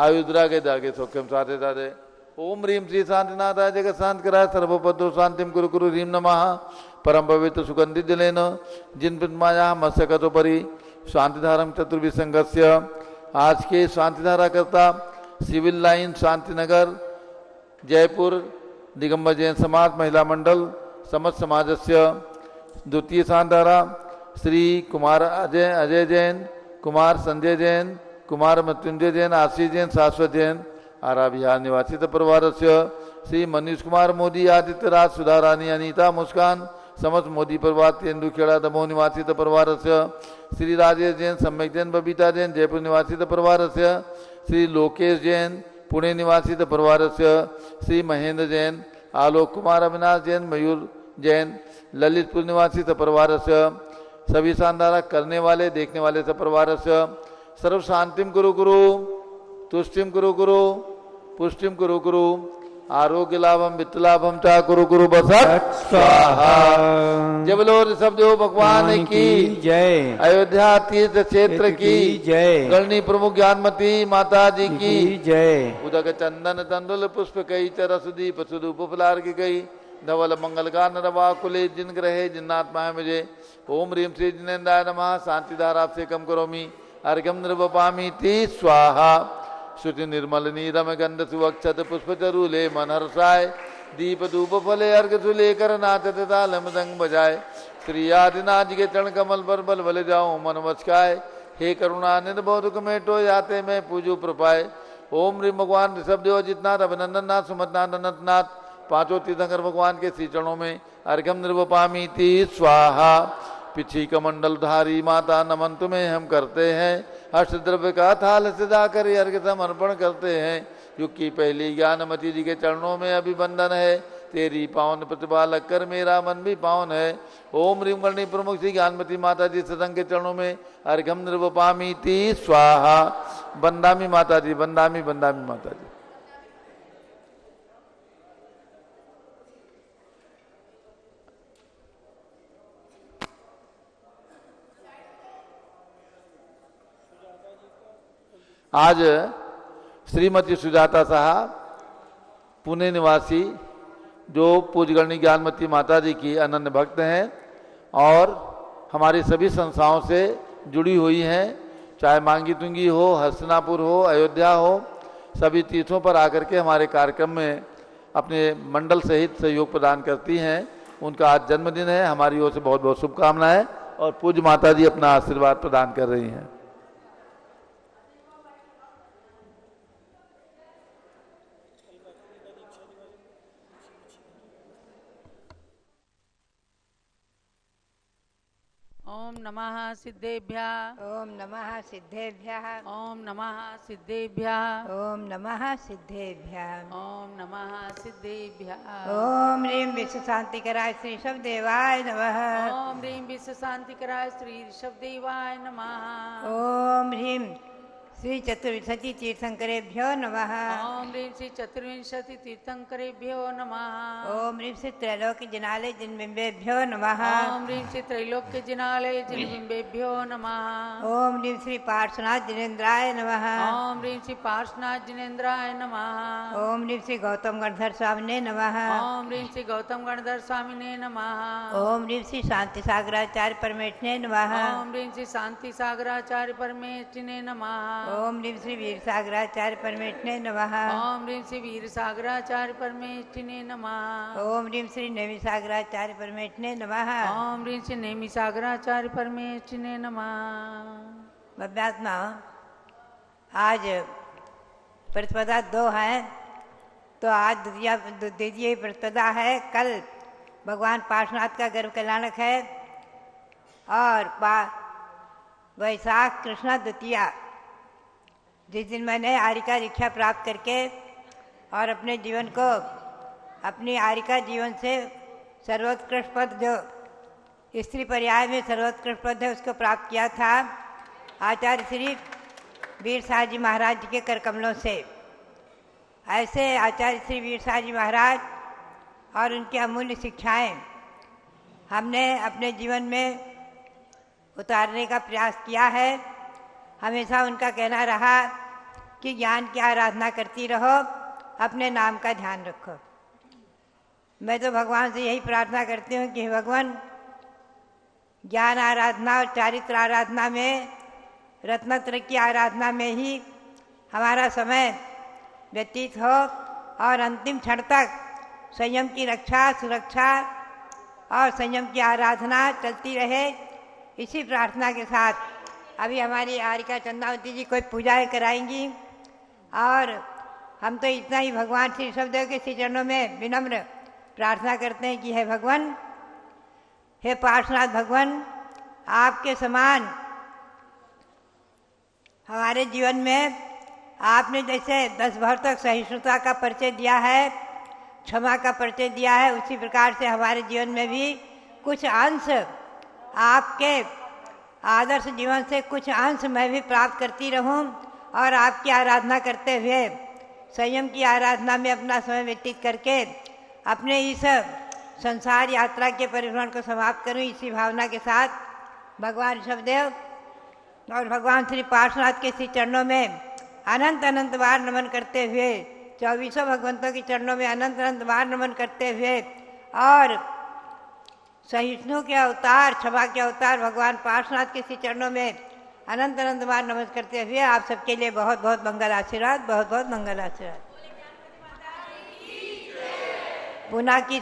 Speaker 1: आयुद्रा के दागे सौख्यम साधे साधे। ओम ह्रीं श्री शांतिनाथाय जगत शांत कराय सर्वपद्रो शांतिम कुरु कुरु ह्रीं नमः परम पवित्र सुगंधित जलेन जिन माया मत्स्यकतोपरि शांतिधारम चतुर्विसंगस्य। आज के शांतिधारा करता सिविल लाइन शांतिनगर जयपुर दिगंबर जैन समाज महिला मंडल समस्त समाजस्य द्वितीय शांतिधारा श्री कुमार अजय जैन कुमार संजय जैन कुमार मृत्युंजय जैन आशीष जैन शाश्वत जैन आरा बिहार निवासित परिवार श्री मनीष कुमार मोदी आदित्य राज सुधा रानी अनीता मुस्कान समस्त मोदी परिवार तेंदुखेड़ा दमोह निवासित परिवार श्री राजेश जैन सम्यक जैन बबीता जैन जयपुर निवासित परिवार श्री लोकेश जैन पुणे निवासित परिवार श्री महेंद्र जैन आलोक कुमार अविनाश जैन मयूर जैन ललितपुर निवासित परिवार सभी शानदार करने वाले देखने वाले सब परिवार सर्व शांतिम कुरु कुरु तुष्टिम कुरु कुरु पुष्टिम कुरु कुरु आरोग्य लाभम वित्त लाभम चा कुरु कुरु बसत स्वाहा। जय बोलो ऋषभ देव भगवान की
Speaker 6: जय
Speaker 1: अयोध्या तीर्थ क्षेत्र की
Speaker 6: जय
Speaker 1: गणनी प्रमुख ज्ञानमती माता जी की
Speaker 6: जय
Speaker 1: उदक चंदन तंदुल पुष्प कई चरसुदीप सुदूप फुलार की गई धवल मंगल का नरवा कुले जिन ग्रहे जिन्नात्मा मुझे। ओम ह्रीं श्री जिनेन्द्राय नमः शांति धारा से कम करोमी अर्घम निर्वपामी ती स्वाहा। श्रुति निर्मल नीरम गंध सुवक्षत पुष्प चरूले मन हर्षाय दीप धूप फले अर्घ सुलेकर नाचत ताल मृदंग बजाए श्री आदिनाथ के चरण कमल पर बल बल जाऊं मन मचकाए हे करुणानिध बहु मेटो याते मैं पूजू प्रपाए। ओम ह्रीं भगवान ऋषभ देव अजितनाथ अभिनंदन नाथ सुमतनाथ अनंतनाथ पांचों तीर्थंकर भगवान के श्री चरणों में अर्घम निर्वपामी ती स्वाहा। पिछी कमंडल धारी माता नमन तुम्हें हम करते हैं अष्टद्रव्य का थाल सजा कर अर्घ समर्पण करते हैं। युग की पहली ज्ञानमती जी के चरणों में अभिवंदन है तेरी पावन प्रतिभा लगकर मेरा मन भी पावन है। ओम ह्रीं गणी प्रमुख श्री ज्ञानमती माता जी सत्संग के चरणों में अर्घम निर्वपामी ती स्वाहा। बंदामी माता जी बंदामी बंदामी माता जी। आज श्रीमती सुजाता साहब पुणे निवासी जो पूजगणी ज्ञानमती माता जी की अनन्य भक्त हैं और हमारी सभी संस्थाओं से जुड़ी हुई हैं, चाहे मांगी तुंगी हो, हस्तिनापुर हो, अयोध्या हो, सभी तीर्थों पर आकर के हमारे कार्यक्रम में अपने मंडल सहित सहयोग प्रदान करती हैं। उनका आज जन्मदिन है, हमारी ओर से बहुत बहुत शुभकामनाएं और पूज्य माता जी अपना आशीर्वाद प्रदान कर रही हैं।
Speaker 7: ओम नमः सिद्धेभ्यः।
Speaker 8: ओम नमः सिद्धेभ्यः।
Speaker 7: ओम नमः सिद्धेभ्यः।
Speaker 8: ओम नमः सिद्धेभ्यः।
Speaker 7: ओम नमः सिद्धेभ्यः।
Speaker 8: ओम ह्रीं विश्व शांतिकराय श्री शब्देवाय नमः।
Speaker 7: ओम ह्रीं विश्व शांतिकराय श्री ऋषभदेवाय नमः।
Speaker 8: ओम ह्रीं श्री चतुर्विंशति तीर्थंकरेभ्यो नमः।
Speaker 7: ओम ह्रीं श्री चतुर्विंशति तीर्थंकरेभ्यो नमः।
Speaker 8: ओम ह्रीं श्री त्रैलोक्य जिनालय जिनबिंबेभ्यो नमः।
Speaker 7: ओम ह्रीं श्री त्रैलोक्य जिनालय जिनबिंबेभ्यो नमः।
Speaker 8: ओम ह्रीं श्री पार्श्वनाथ जिनेन्द्राय नमः।
Speaker 7: ओम ह्रीं श्री पार्श्वनाथ जिनेन्द्राय नमः।
Speaker 8: ओम ह्रीं श्री गौतम गणधर स्वामिने नमः।
Speaker 7: ओम ह्रीं श्री गौतम गणधर स्वामिने नमः।
Speaker 8: ओम ह्रीं श्री शांति सागराचार्य परमेष्ठिने नमः।
Speaker 7: ओम ह्रीं श्री शांति सागराचार्य परमेष्ठिने नमः।
Speaker 8: ओम ह्रीं श्री वीर सागराचार्य परमेष्ठिने नमः।
Speaker 7: ओम ह्रीं श्री वीर सागराचार्य परमेष्ठिने नमः।
Speaker 8: ओम ह्रीं श्री नेमि सागराचार्य परमेष्ठिने नमः।
Speaker 7: ओम ह्रीं श्री नेमि सागराचार्य परमेष्ठिने नमः।
Speaker 8: भव्यात्मा आज प्रतिपदा 2 है, तो आज द्वितीय प्रतिपदा है। कल भगवान पार्श्वनाथ का गर्भ कल्याणक है और वैशाख कृष्णा द्वितीया, जिस दिन मैंने आरिका दीक्षा प्राप्त करके और अपने जीवन को अपनी आरिका जीवन से सर्वोत्कृष्ट पद, जो स्त्री पर्याय में सर्वोत्कृष्ट पद है, उसको प्राप्त किया था आचार्य श्री वीर साह जी महाराज जी के कर कमलों से। ऐसे आचार्य श्री वीर साह जी महाराज और उनकी अमूल्य शिक्षाएं हमने अपने जीवन में उतारने का प्रयास किया है। हमेशा उनका कहना रहा कि ज्ञान की आराधना करती रहो, अपने नाम का ध्यान रखो। मैं तो भगवान से यही प्रार्थना करती हूँ कि हे भगवान, ज्ञान आराधना और चारित्र आराधना में, रत्नत्र की आराधना में ही हमारा समय व्यतीत हो और अंतिम क्षण तक संयम की रक्षा, सुरक्षा और संयम की आराधना चलती रहे। इसी प्रार्थना के साथ अभी हमारी आरिका चंदावती जी कोई पूजाएं कराएंगी और हम तो इतना ही भगवान श्री ऋषभदेव के श्री चरणों में विनम्र प्रार्थना करते हैं कि हे भगवान, हे पार्श्वनाथ भगवान, आपके समान हमारे जीवन में आपने जैसे 10 भर तक सहिष्णुता का परिचय दिया है, क्षमा का परिचय दिया है, उसी प्रकार से हमारे जीवन में भी कुछ अंश आपके आदर्श जीवन से कुछ अंश मैं भी प्राप्त करती रहूं और आपकी आराधना करते हुए संयम की आराधना में अपना समय व्यतीत करके अपने इस संसार यात्रा के परिभ्रमण को समाप्त करूं। इसी भावना के साथ भगवान ऋषभदेव और भगवान श्री पार्श्वनाथ के श्री चरणों में अनंत अनंत बार नमन करते हुए, 24 भगवंतों के चरणों में अनंत अनंत बार नमन करते हुए और सहिष्णु के अवतार, क्षमा के अवतार भगवान पार्श्वनाथ के श्री चरणों में अनंत अनंत बार नमस्कार करते हुए आप सबके लिए बहुत बहुत मंगल आशीर्वाद, बहुत बहुत मंगल आशीर्वाद। पुना की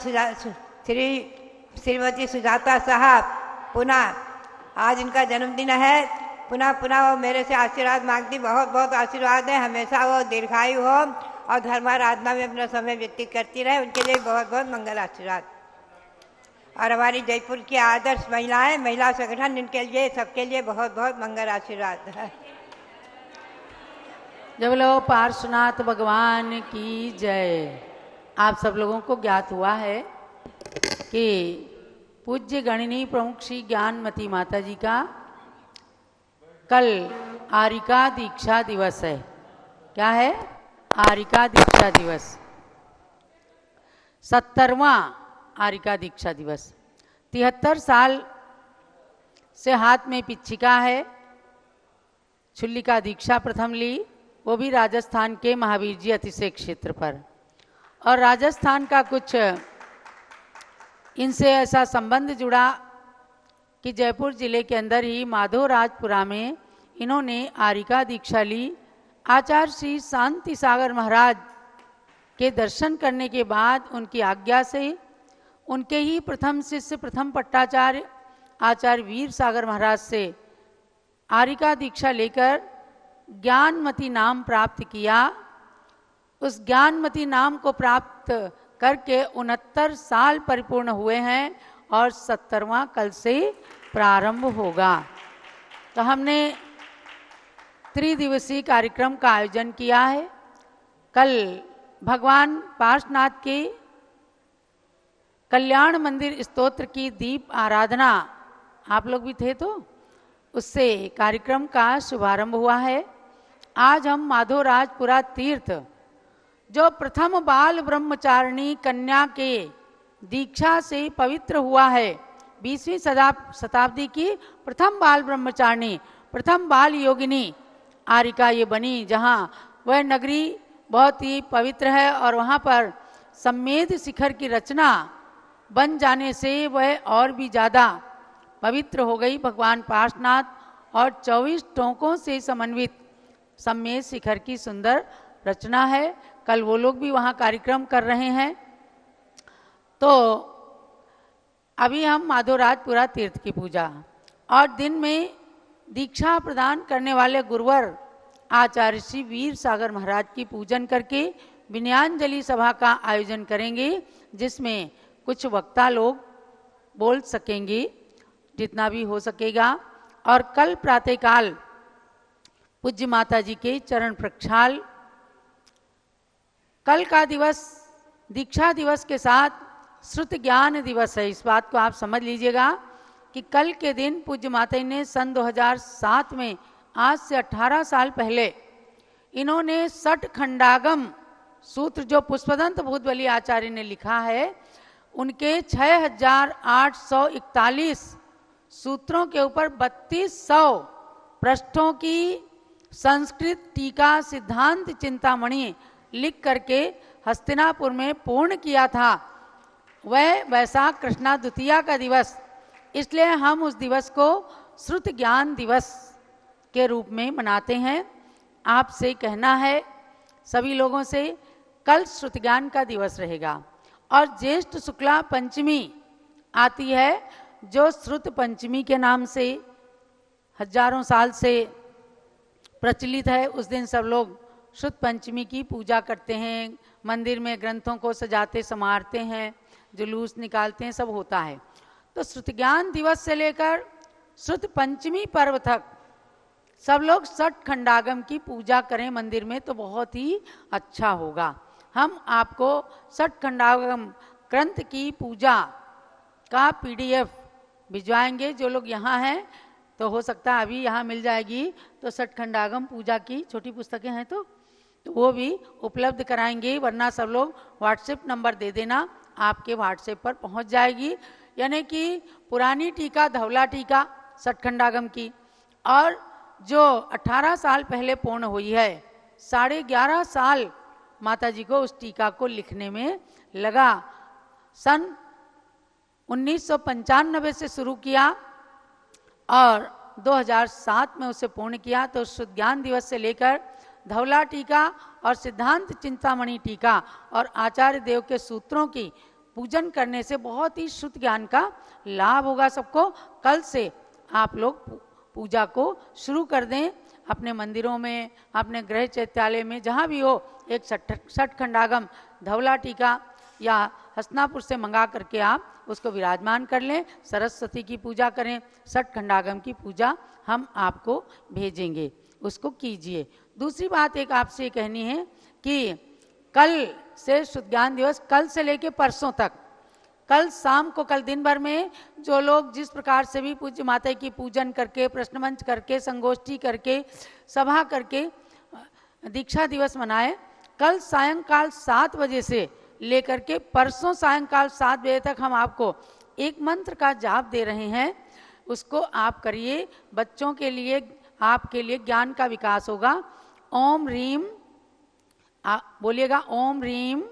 Speaker 8: श्रीमती सुजाता साहब, पुना आज इनका जन्मदिन है। पुनः पुनः वो मेरे से आशीर्वाद मांगती, बहुत बहुत आशीर्वाद है, हमेशा वो दीर्घायु हो और धर्माराधना में अपना समय व्यतीत करती रहे, उनके लिए बहुत बहुत मंगल आशीर्वाद। और हमारी जयपुर की आदर्श महिलाएं, महिला संगठन, इनके लिए सबके लिए बहुत बहुत मंगल आशीर्वाद है।
Speaker 7: जब लो पार्श्वनाथ भगवान की जय। आप सब लोगों को ज्ञात हुआ है कि पूज्य गणिनी प्रमुख श्री ज्ञानमती माता जी का कल आरिका दीक्षा दिवस है। क्या है? आरिका दीक्षा दिवस, 70वां आरिका दीक्षा दिवस। 73 साल से हाथ में पिच्छिका है, छुल्ली का दीक्षा प्रथम ली, वो भी राजस्थान के महावीर जी अतिशय क्षेत्र पर। और राजस्थान का कुछ इनसे ऐसा संबंध जुड़ा कि जयपुर जिले के अंदर ही माधोराजपुरा में इन्होंने आरिका दीक्षा ली। आचार्य श्री शांति सागर महाराज के दर्शन करने के बाद उनकी आज्ञा से उनके ही प्रथम शिष्य, प्रथम पट्टाचार्य आचार्य वीर सागर महाराज से आरिका दीक्षा लेकर ज्ञानमती नाम प्राप्त किया। उस ज्ञानमती नाम को प्राप्त करके 69 साल परिपूर्ण हुए हैं और 70वां कल से प्रारंभ होगा। तो हमने त्रिदिवसीय कार्यक्रम का आयोजन किया है। कल भगवान पार्श्वनाथ के कल्याण मंदिर स्तोत्र की दीप आराधना, आप लोग भी थे तो उससे कार्यक्रम का शुभारंभ हुआ है। आज हम माधोराजपुरा तीर्थ जो प्रथम बाल ब्रह्मचारिणी कन्या के दीक्षा से पवित्र हुआ है, 20वीं शताब्दी की प्रथम बाल ब्रह्मचारिणी, प्रथम बाल योगिनी आरिका ये बनी, जहाँ वह नगरी बहुत ही पवित्र है और वहाँ पर सम्मेद शिखर की रचना बन जाने से वह और भी ज़्यादा पवित्र हो गई। भगवान पार्श्वनाथ और 24 टोंकों से समन्वित सम्मेद शिखर की सुंदर रचना है। कल वो लोग भी वहाँ कार्यक्रम कर रहे हैं। तो अभी हम माधोराजपुरा तीर्थ की पूजा और दिन में दीक्षा प्रदान करने वाले गुरुवर आचार्य श्री वीर सागर महाराज की पूजन करके विनयांजलि सभा का आयोजन करेंगे, जिसमें कुछ वक्ता लोग बोल सकेंगे जितना भी हो सकेगा। और कल प्रातःकाल पूज्य माता जी के चरण प्रक्षाल। कल का दिवस दीक्षा दिवस के साथ श्रुत ज्ञान दिवस है। इस बात को आप समझ लीजिएगा कि कल के दिन पूज्य माता जी ने सन 2007 में, आज से 18 साल पहले, इन्होंने सठ खंडागम सूत्र जो पुष्पदंत भूतबली आचार्य ने लिखा है, उनके 6841 सूत्रों के ऊपर 3200 पृष्ठों की संस्कृत टीका सिद्धांत चिंतामणि लिख करके हस्तिनापुर में पूर्ण किया था। वह वैशाख कृष्णा द्वितीया का दिवस, इसलिए हम उस दिवस को श्रुत ज्ञान दिवस के रूप में मनाते हैं। आपसे कहना है सभी लोगों से, कल श्रुत ज्ञान का दिवस रहेगा और ज्येष्ठ शुक्ला पंचमी आती है, जो श्रुत पंचमी के नाम से हजारों साल से प्रचलित है। उस दिन सब लोग श्रुत पंचमी की पूजा करते हैं, मंदिर में ग्रंथों को सजाते संवारते हैं, जुलूस निकालते हैं, सब होता है। तो श्रुत ज्ञान दिवस से लेकर श्रुत पंचमी पर्व तक सब लोग सठ खंडागम की पूजा करें मंदिर में, तो बहुत ही अच्छा होगा। हम आपको सठ खंडागम ग्रंथ की पूजा का PDF भिजवाएंगे। जो लोग यहाँ हैं तो हो सकता है अभी यहाँ मिल जाएगी, तो सठ खंडागम पूजा की छोटी पुस्तकें हैं तो वो भी उपलब्ध कराएंगे, वरना सब लोग व्हाट्सएप नंबर दे देना, आपके व्हाट्सएप पर पहुँच जाएगी। यानी कि पुरानी टीका धवला टीका सठ खंडागम की, और जो 18 साल पहले पूर्ण हुई है, 11.5 साल माता जी को उस टीका को लिखने में लगा। सन 1995 से शुरू किया और 2007 में उसे पूर्ण किया। तो शुद्ध ज्ञान दिवस से लेकर धवला टीका और सिद्धांत चिंतामणि टीका और आचार्य देव के सूत्रों की पूजन करने से बहुत ही शुद्ध ज्ञान का लाभ होगा सबको। कल से आप लोग पूजा को शुरू कर दें, अपने मंदिरों में, अपने गृह चैत्यालय में, जहाँ भी हो, एक सठ खंडागम धवला टीका या हस्तिनापुर से मंगा करके आप उसको विराजमान कर लें। सरस्वती की पूजा करें, सठ खंडागम की पूजा हम आपको भेजेंगे, उसको कीजिए। दूसरी बात एक आपसे कहनी है कि कल से शुद्ध ज्ञान दिवस, कल से लेके परसों तक, कल शाम को, कल दिन भर में जो लोग जिस प्रकार से भी पूज्य माता की पूजन करके, प्रश्न मंच करके, संगोष्ठी करके, सभा करके दीक्षा दिवस मनाए, कल सायंकाल 7 बजे से लेकर के परसों सायंकाल 7 बजे तक हम आपको एक मंत्र का जाप दे रहे हैं, उसको आप करिए। बच्चों के लिए, आपके लिए ज्ञान का विकास होगा। ओम ह्रीम, बोलिएगा, ओम ह्रीम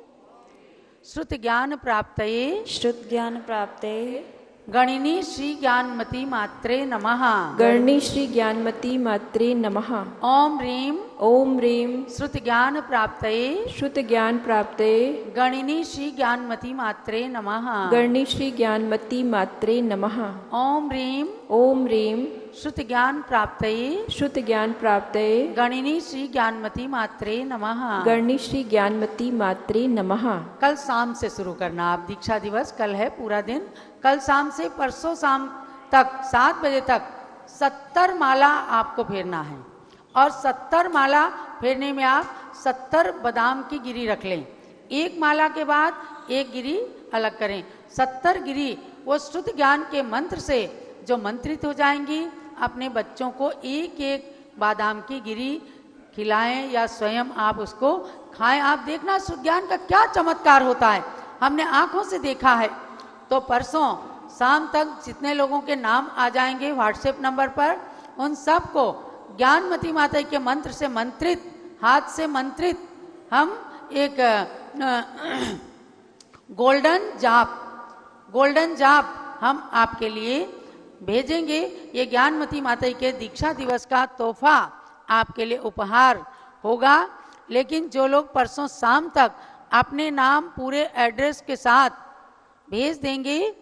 Speaker 7: श्रुत ज्ञान प्राप्तये,
Speaker 9: श्रुत ज्ञान प्राप्तये,
Speaker 7: गणिनी श्री ज्ञानमती मात्रे नमः,
Speaker 9: गणनी श्री ज्ञानमती मात्रे नमः।
Speaker 7: ओम ह्रीम,
Speaker 9: ओम ह्रीम
Speaker 7: श्रुत ज्ञान प्राप्तये,
Speaker 9: श्रुत ज्ञान प्राप्तये,
Speaker 7: गणिनी श्री ज्ञानमती मात्रे नमः,
Speaker 9: गणनी श्री ज्ञानमती मात्रे नमः।
Speaker 7: ओम ह्रीम,
Speaker 9: ओम ह्रीम
Speaker 7: श्रुत ज्ञान प्राप्तये,
Speaker 9: श्रुत ज्ञान प्राप्तये,
Speaker 7: गणिनी श्री ज्ञानमती मात्रे नमः,
Speaker 9: गणनी श्री ज्ञानमती मात्रे नमः।
Speaker 7: कल शाम से शुरू करना आप दीक्षा दिवस, कल है पूरा दिन, कल शाम से परसों शाम तक 7 बजे तक 70 माला आपको फेरना है। और 70 माला फेरने में आप 70 बादाम की गिरी रख लें। एक माला के बाद एक गिरी अलग करें। 70 गिरी वो शुद्ध ज्ञान के मंत्र से जो मंत्रित हो जाएंगी, अपने बच्चों को एक एक बादाम की गिरी खिलाएं या स्वयं आप उसको खाएं। आप देखना शुद्ध ज्ञान का क्या चमत्कार होता है, हमने आंखों से देखा है। तो परसों शाम तक जितने लोगों के नाम आ जाएंगे व्हाट्सएप नंबर पर, उन सबको ज्ञानमती माता के मंत्र से मंत्रित, हाथ से मंत्रित हम एक गोल्डन जाप हम आपके लिए भेजेंगे। ये ज्ञानमती माता के दीक्षा दिवस का तोहफा आपके लिए उपहार होगा। लेकिन जो लोग परसों शाम तक अपने नाम पूरे एड्रेस के साथ भेज देंगे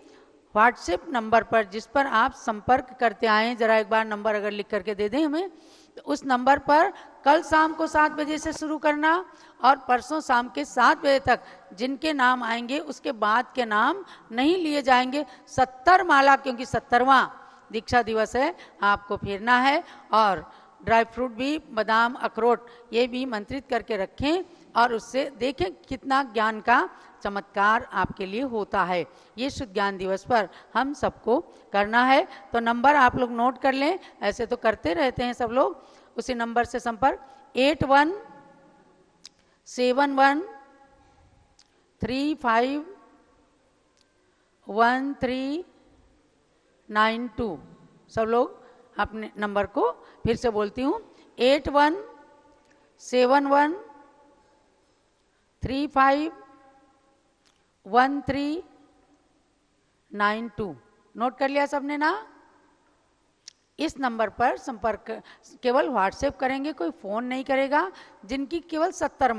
Speaker 7: व्हाट्सएप नंबर पर, जिस पर आप संपर्क करते आएँ, जरा एक बार नंबर अगर लिख करके दे दें हमें, तो उस नंबर पर कल शाम को 7 बजे से शुरू करना और परसों शाम के 7 बजे तक जिनके नाम आएंगे उसके बाद के नाम नहीं लिए जाएंगे। 70 माला, क्योंकि 70वां दीक्षा दिवस है, आपको फेरना है। और ड्राई फ्रूट भी, बादाम, अखरोट, ये भी मंत्रित करके रखें और उससे देखें कितना ज्ञान का चमत्कार आपके लिए होता है। ये शुद्ध ज्ञान दिवस पर हम सबको करना है। तो नंबर आप लोग नोट कर लें, ऐसे तो करते रहते हैं सब लोग। उसी नंबर से संपर्क 8171351392। सब लोग अपने नंबर को फिर से बोलती हूँ, 8171351392। नोट कर लिया सबने ना? इस नंबर पर संपर्क केवल व्हाट्सएप करेंगे, कोई फ़ोन नहीं करेगा। जिनकी केवल 70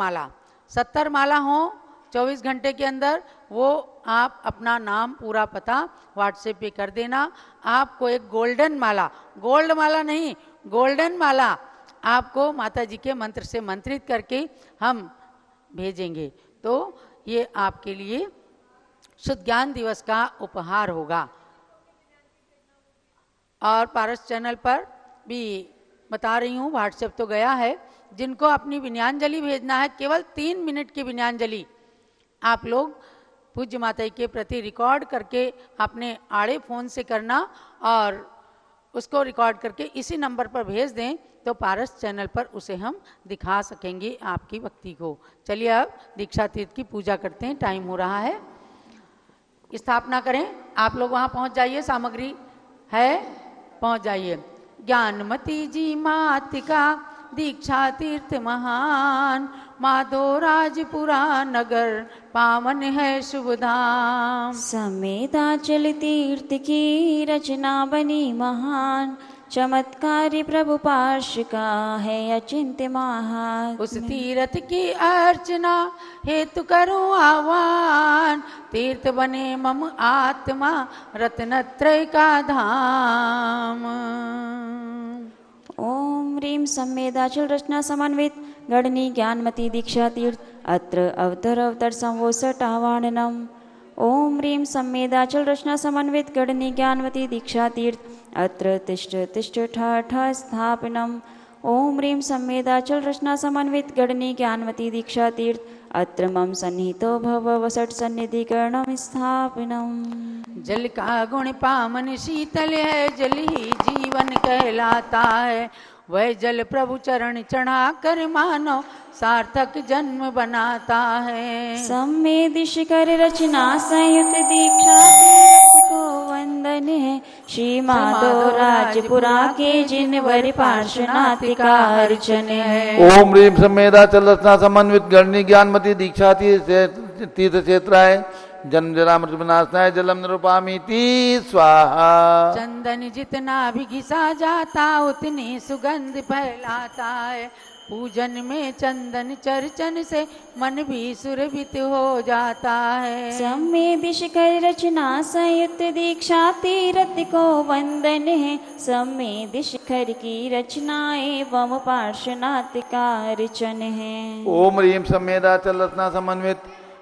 Speaker 7: माला हो 24 घंटे के अंदर, वो आप अपना नाम पूरा पता व्हाट्सएप पे कर देना। आपको एक गोल्डन माला, गोल्ड माला नहीं, गोल्डन माला आपको माता जी के मंत्र से मंत्रित करके हम भेजेंगे। तो ये आपके लिए शुद्ध ज्ञान दिवस का उपहार होगा। और पारस चैनल पर भी बता रही हूँ, व्हाट्सएप तो गया है। जिनको अपनी विनयांजलि भेजना है, केवल 3 मिनट की विनयांजलि आप लोग पूज्य माता के प्रति रिकॉर्ड करके अपने आड़े फ़ोन से करना और उसको रिकॉर्ड करके इसी नंबर पर भेज दें, तो पारस चैनल पर उसे हम दिखा सकेंगे आपकी भक्ति को। चलिए अब दीक्षा तीर्थ की पूजा करते हैं, टाइम हो रहा है। स्थापना करें, आप लोग वहाँ पहुँच जाइए, सामग्री है, पहुँच जाइए। ज्ञानमती जी मातिका दीक्षा तीर्थ महान, माधोराजपुरा नगर पावन है शुभ धाम।
Speaker 10: समेताचल तीर्थ की रचना बनी महान, चमत्कारी प्रभु पार्श्व का है अचिंत्य महान।
Speaker 7: उस तीर्थ की अर्चना हेतु करूं आह्वान, तीर्थ बने मम आत्मा रत्नत्रय का धाम।
Speaker 10: ओम ह्रीं संवेदाचल रचना समन्वित गणनी ज्ञानमती दीक्षा तीर्थ अत्र अवतर संवोसट आह्वाननम। ओम ह्रीं संवेदाचल रचना समन्वित गणनी ज्ञानमती दीक्षा तीर्थ अत्र तिष्ठ तिष्ठ ठ स्थापनम। ओम ह्रीं संवेदाचल रचना समन्वित गणनी ज्ञानमती दीक्षा तीर्थ अत्र मम सन्निहितो भव वसट सन्निधिकरणम स्थापनम।
Speaker 7: जल का गुण पावन शीतल है, जल ही जीवन कहलाता है। वह जल प्रभु चरण चढ़ा कर मानो सार्थक जन्म बनाता है।
Speaker 10: सम्मेदिश कर रचना संयुक्त दीक्षा तीर्थ को वंदन है। श्री माधोराजपुरा के जिनवर पार्श्वनाथिका अर्चन है।
Speaker 1: ओम ह्रीं संवेदाचल रचना समन्वित गणनी ज्ञानमती दीक्षा तीर्थ क्षेत्राय जन्म जरा मृत्यु विनाशनाय जलम निरूपामीति स्वाहा।
Speaker 7: चंदन जितना भी घिसा जाता उतनी सुगंध फैलाता है। पूजन में चंदन चर्चन से मन भी सुरभित हो जाता है।
Speaker 10: सम्मेदिश कर रचना संयुक्त दीक्षा तीर्थ को वंदन है। सम्मेदिश कर की रचना एवं पार्श्वनाथ का अर्चन है।
Speaker 1: ओम ह्रीं संवेदाचल रचना समन्वित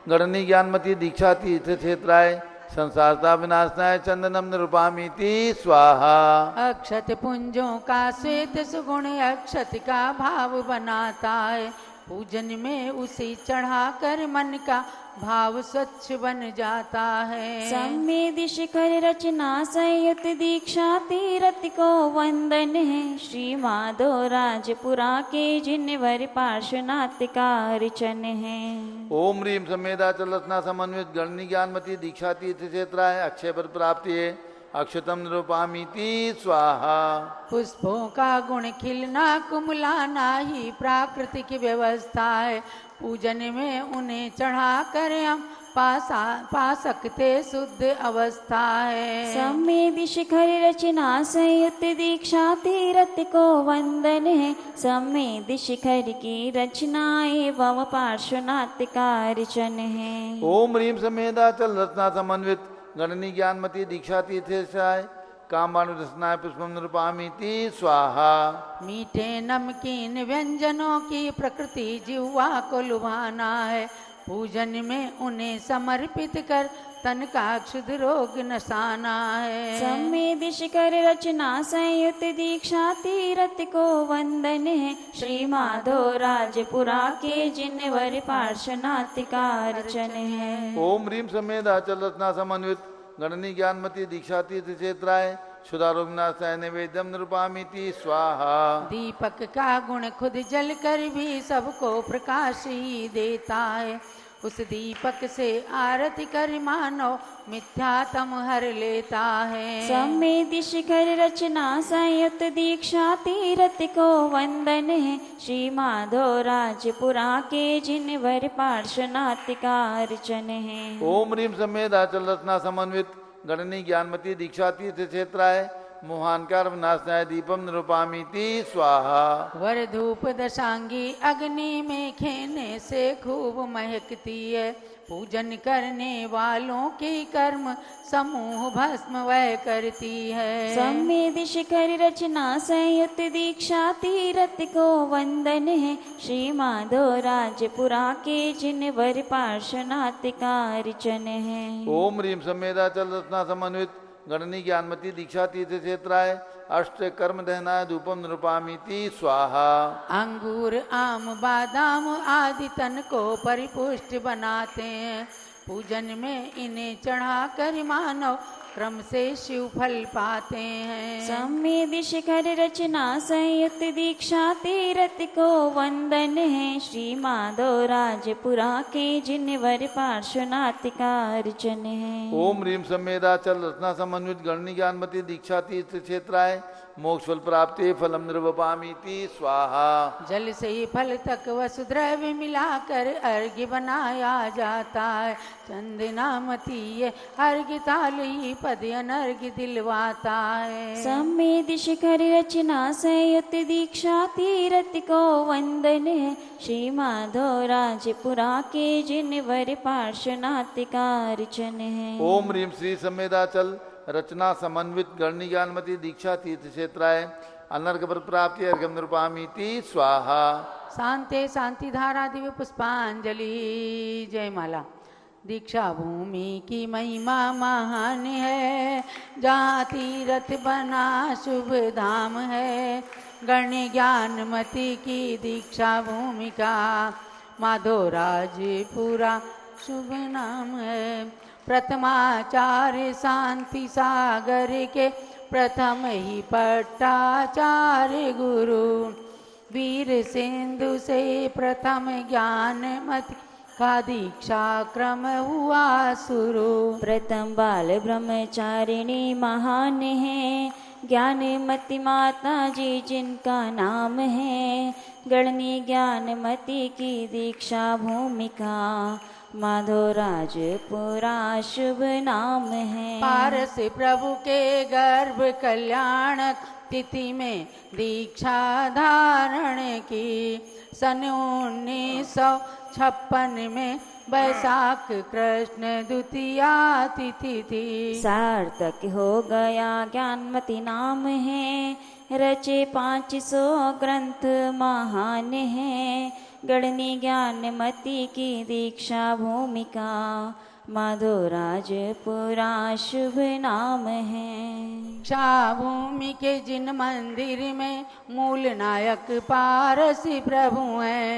Speaker 1: गणनी ज्ञानमती दीक्षा तीर्थ क्षेत्राय संसारता विनाशनाय चंदनम निरूपामीति स्वाहा।
Speaker 7: अक्षत पुंजों का श्वेत सुगुण अक्षत का भाव बनाता है, पूजन में उसे चढ़ाकर मन का भाव स्वच्छ बन जाता है।
Speaker 10: सम्मेद शिखर रचना संयुत दीक्षा तीरथ को वंदन है, श्री माधो राजपुरा के जिनवर पार्श्वनाथ का अर्चन है।
Speaker 1: ओम ह्रीम समेदाचल रत्ना समन्वित गणनी ज्ञानमती दीक्षा तीर्थ क्षेत्राय अक्षय पद प्राप्ति है, अक्षतम निरूपामीति स्वाहा।
Speaker 7: पुष्पों का गुण खिलना कुमलाना ही प्राकृतिक व्यवस्था है, पूजन में उन्हें चढ़ा कर हम पा सकते शुद्ध अवस्था है।
Speaker 10: सम्मेद शिखर रचना संयुक्त दीक्षा तीरथ को वंदन है, सम्मेद शिखर की रचना एवं पार्श्वनाथ का अर्चन है।
Speaker 1: ओम ह्रीम समेदाचल रत्ना समन्वित गणनी ज्ञानमती दीक्षा तीर्थेशाय कामानु रसनाय पुष्पम निरूपामीति स्वाहा।
Speaker 7: मीठे नमकीन व्यंजनों की प्रकृति जिह्वा को लुभाना है, पूजन में उन्हें समर्पित कर तन का क्षुद्र रोग नसाना है।
Speaker 10: सम्मेद शिखर रचना संयुक्त दीक्षा तीरथ को वंदन है, श्री माधो राजपुरा के जिनवर पार्श्वनाथ का अर्चन है।
Speaker 1: ओम ह्रीम समेदाचल रत्ना समन्वित गणनी ज्ञानमती दीक्षा तीर्थ क्षेत्राय क्षुधारोगनाशाय नैवेद्यम निरूपामीति स्वाहा।
Speaker 7: दीपक का गुण खुद जल कर भी सबको प्रकाश ही देता है, उस दीपक से आरती कर मानो मिथ्यातम हर लेता है।
Speaker 10: सम्मेद शिखर रचना संयुक्त दीक्षा तीरथ को वंदन है, श्री माधो राजपुरा के जिनवर पार्श्वनाथ का अर्चन है।
Speaker 1: ओम ह्रीम समेदाचल रत्ना समन्वित गणनी ज्ञानमती दीक्षा तीर्थ क्षेत्राय मोहानकार विनाशनाय दीपम निरूपामीति स्वाहा।
Speaker 7: वर धूप दशांगी अग्नि में खेने से खूब महकती है, पूजन करने वालों के कर्म समूह भस्म वह करती है।
Speaker 10: सम्मेद शिखर रचना संयुक्त दीक्षा तीरथ को वंदन है, श्री माधो राजपुरा के जिनवर पार्श्वनाथ का अर्चन है।
Speaker 1: ओम ह्रीम समेदाचल रत्ना समन्वित गणनी ज्ञानमती दीक्षा तीर्थ क्षेत्राय अष्ट कर्म दहनाय धूपम निरूपामीति स्वाहा।
Speaker 7: अंगूर आम बादाम आदि तन को परिपुष्ट बनाते हैं, पूजन में इन्हें चढ़ा कर मानव क्रम से शिव फल पाते हैं।
Speaker 10: सम्मेद शिखर रचना संयुक्त दीक्षा तीरथ को वंदन है, श्री माधो राजपुरा के जिनवर पार्श्वनाथ का अर्चन है।
Speaker 1: ओम ह्रीम समेदाचल रत्ना समन्वित गणनी ज्ञानमती दीक्षा तीर्थ क्षेत्राय मोक्ष फल प्राप्ति फलम निरूपामीति स्वाहा।
Speaker 7: जल से ही फल तक वसुद्रव्य मिलाकर अर्घ्य बनाया जाता है, चंदनामती ये अर्घ्य ताली पद अनर्घ्य दिलवाता है।
Speaker 10: सम्मेद शिखर रचना संयुक्त दीक्षा तीरथ को वंदन है, श्री माधो राजपुरा के जिनवर पार्श्वनाथ का अर्चन है।
Speaker 1: ओम ह्रीम श्री समेदाचल रचना समन्वित गणनी ज्ञानमती दीक्षा तीर्थ क्षेत्राय अनर्घ पर प्राप्ति अर्घ्यम निरूपामीति स्वाहा।
Speaker 7: शांते शांति धारा दिव्य पुष्पांजलि। जय माला। दीक्षा भूमि की महिमा महान है, जहाँ तीर्थ बना शुभ धाम है, गण्य ज्ञानमती की दीक्षा भूमि का माधो राजपुरा शुभ नाम है। प्रथमाचार्य शांति सागर के प्रथम ही पट्टाचार्य गुरु, वीर सिंधु से प्रथम ज्ञानमती का दीक्षा क्रम हुआ शुरू।
Speaker 10: प्रथम बाल ब्रह्मचारिणी महान है, ज्ञानमती माता जी जिनका नाम है, गणनी ज्ञानमती की दीक्षा भूमिका माधो राजपुरा शुभ नाम है।
Speaker 7: पारस प्रभु के गर्भ कल्याण तिथि में दीक्षा धारण की, सन 1956 में बैसाख कृष्ण द्वितीया तिथि थी।
Speaker 10: सार्थक हो गया ज्ञानमती नाम है, रचे 500 ग्रंथ महान है, गणनी ज्ञानमती की दीक्षा भूमिका माधोराजपुरा शुभ नाम है।
Speaker 7: दीक्षा भूमि के जिन मंदिर में मूल नायक पारसी प्रभु हैं,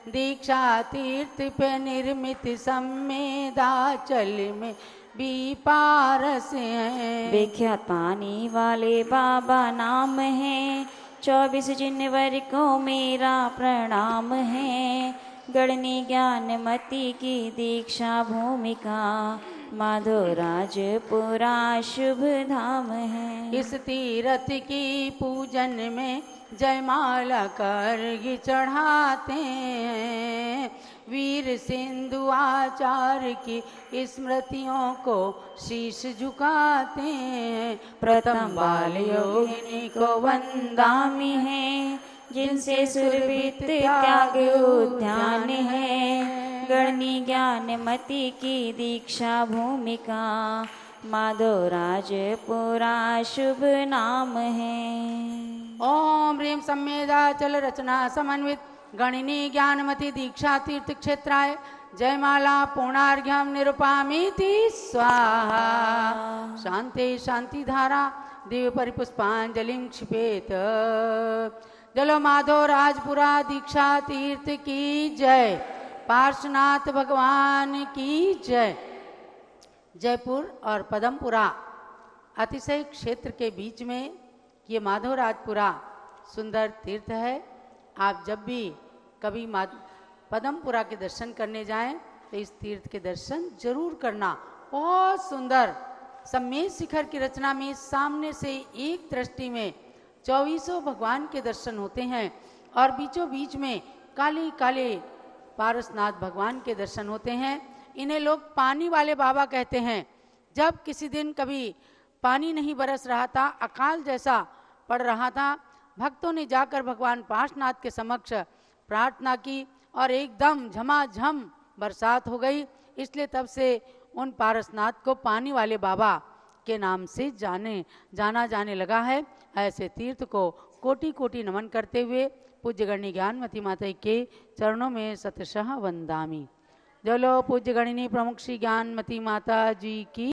Speaker 7: दीक्षा तीर्थ पे निर्मित सम्मेदाचल में भी पारस हैं।
Speaker 10: विख्यात पानी वाले बाबा नाम है, 24 जिनवर को मेरा प्रणाम है। गढ़नी ज्ञानमती की दीक्षा भूमिका, माधोराजपुरा शुभ धाम है।
Speaker 7: इस तीर्थ की पूजन में जयमाला कर चढ़ाते हैं, वीर सिंधु आचार्य की स्मृतियों को शीश झुकाते हैं।
Speaker 10: प्रथम बाल योगिनी को वंदामी है, जिनसे सुरभित त्याग उद्यान है। गढ़नी ज्ञानमती की दीक्षा भूमिका, माधोराजपुरा शुभ नाम है।
Speaker 7: ओम ह्रीं सम्मेदाचल रचना समन्वित गणिनी ज्ञानमती दीक्षा तीर्थ क्षेत्राय जयमाला पूर्णार्घ्यम निरुपामीति स्वाहा। शांति शांति धारा दिव्य परिपुष्पांजलिं क्षिपेत। जलो माधो राजपुरा दीक्षा तीर्थ की जय, पार्श्वनाथ भगवान की जय। जयपुर और पदमपुरा अतिशय क्षेत्र के बीच में ये माधोराजपुरा सुंदर तीर्थ है। आप जब भी कभी पदमपुरा के दर्शन करने जाएं तो इस तीर्थ के दर्शन जरूर करना। बहुत सुंदर सम्मेद शिखर की रचना में सामने से एक दृष्टि में 24 भगवान के दर्शन होते हैं और बीचों बीच में काले काले पारसनाथ भगवान के दर्शन होते हैं। इन्हें लोग पानी वाले बाबा कहते हैं। जब किसी दिन कभी पानी नहीं बरस रहा था, अकाल जैसा पड़ रहा था, भक्तों ने जाकर भगवान पार्श्वनाथ के समक्ष प्रार्थना की और एकदम झमाझम बरसात हो गई। इसलिए तब से उन पारसनाथ को पानी वाले बाबा के नाम से जाना जाने लगा है। ऐसे तीर्थ को कोटि कोटि नमन करते हुए पूज्य गणनी ज्ञानमती माता के चरणों में सतशः वंदामि। जलो पूज्य गणिनी प्रमुख श्री ज्ञानमती माता जी की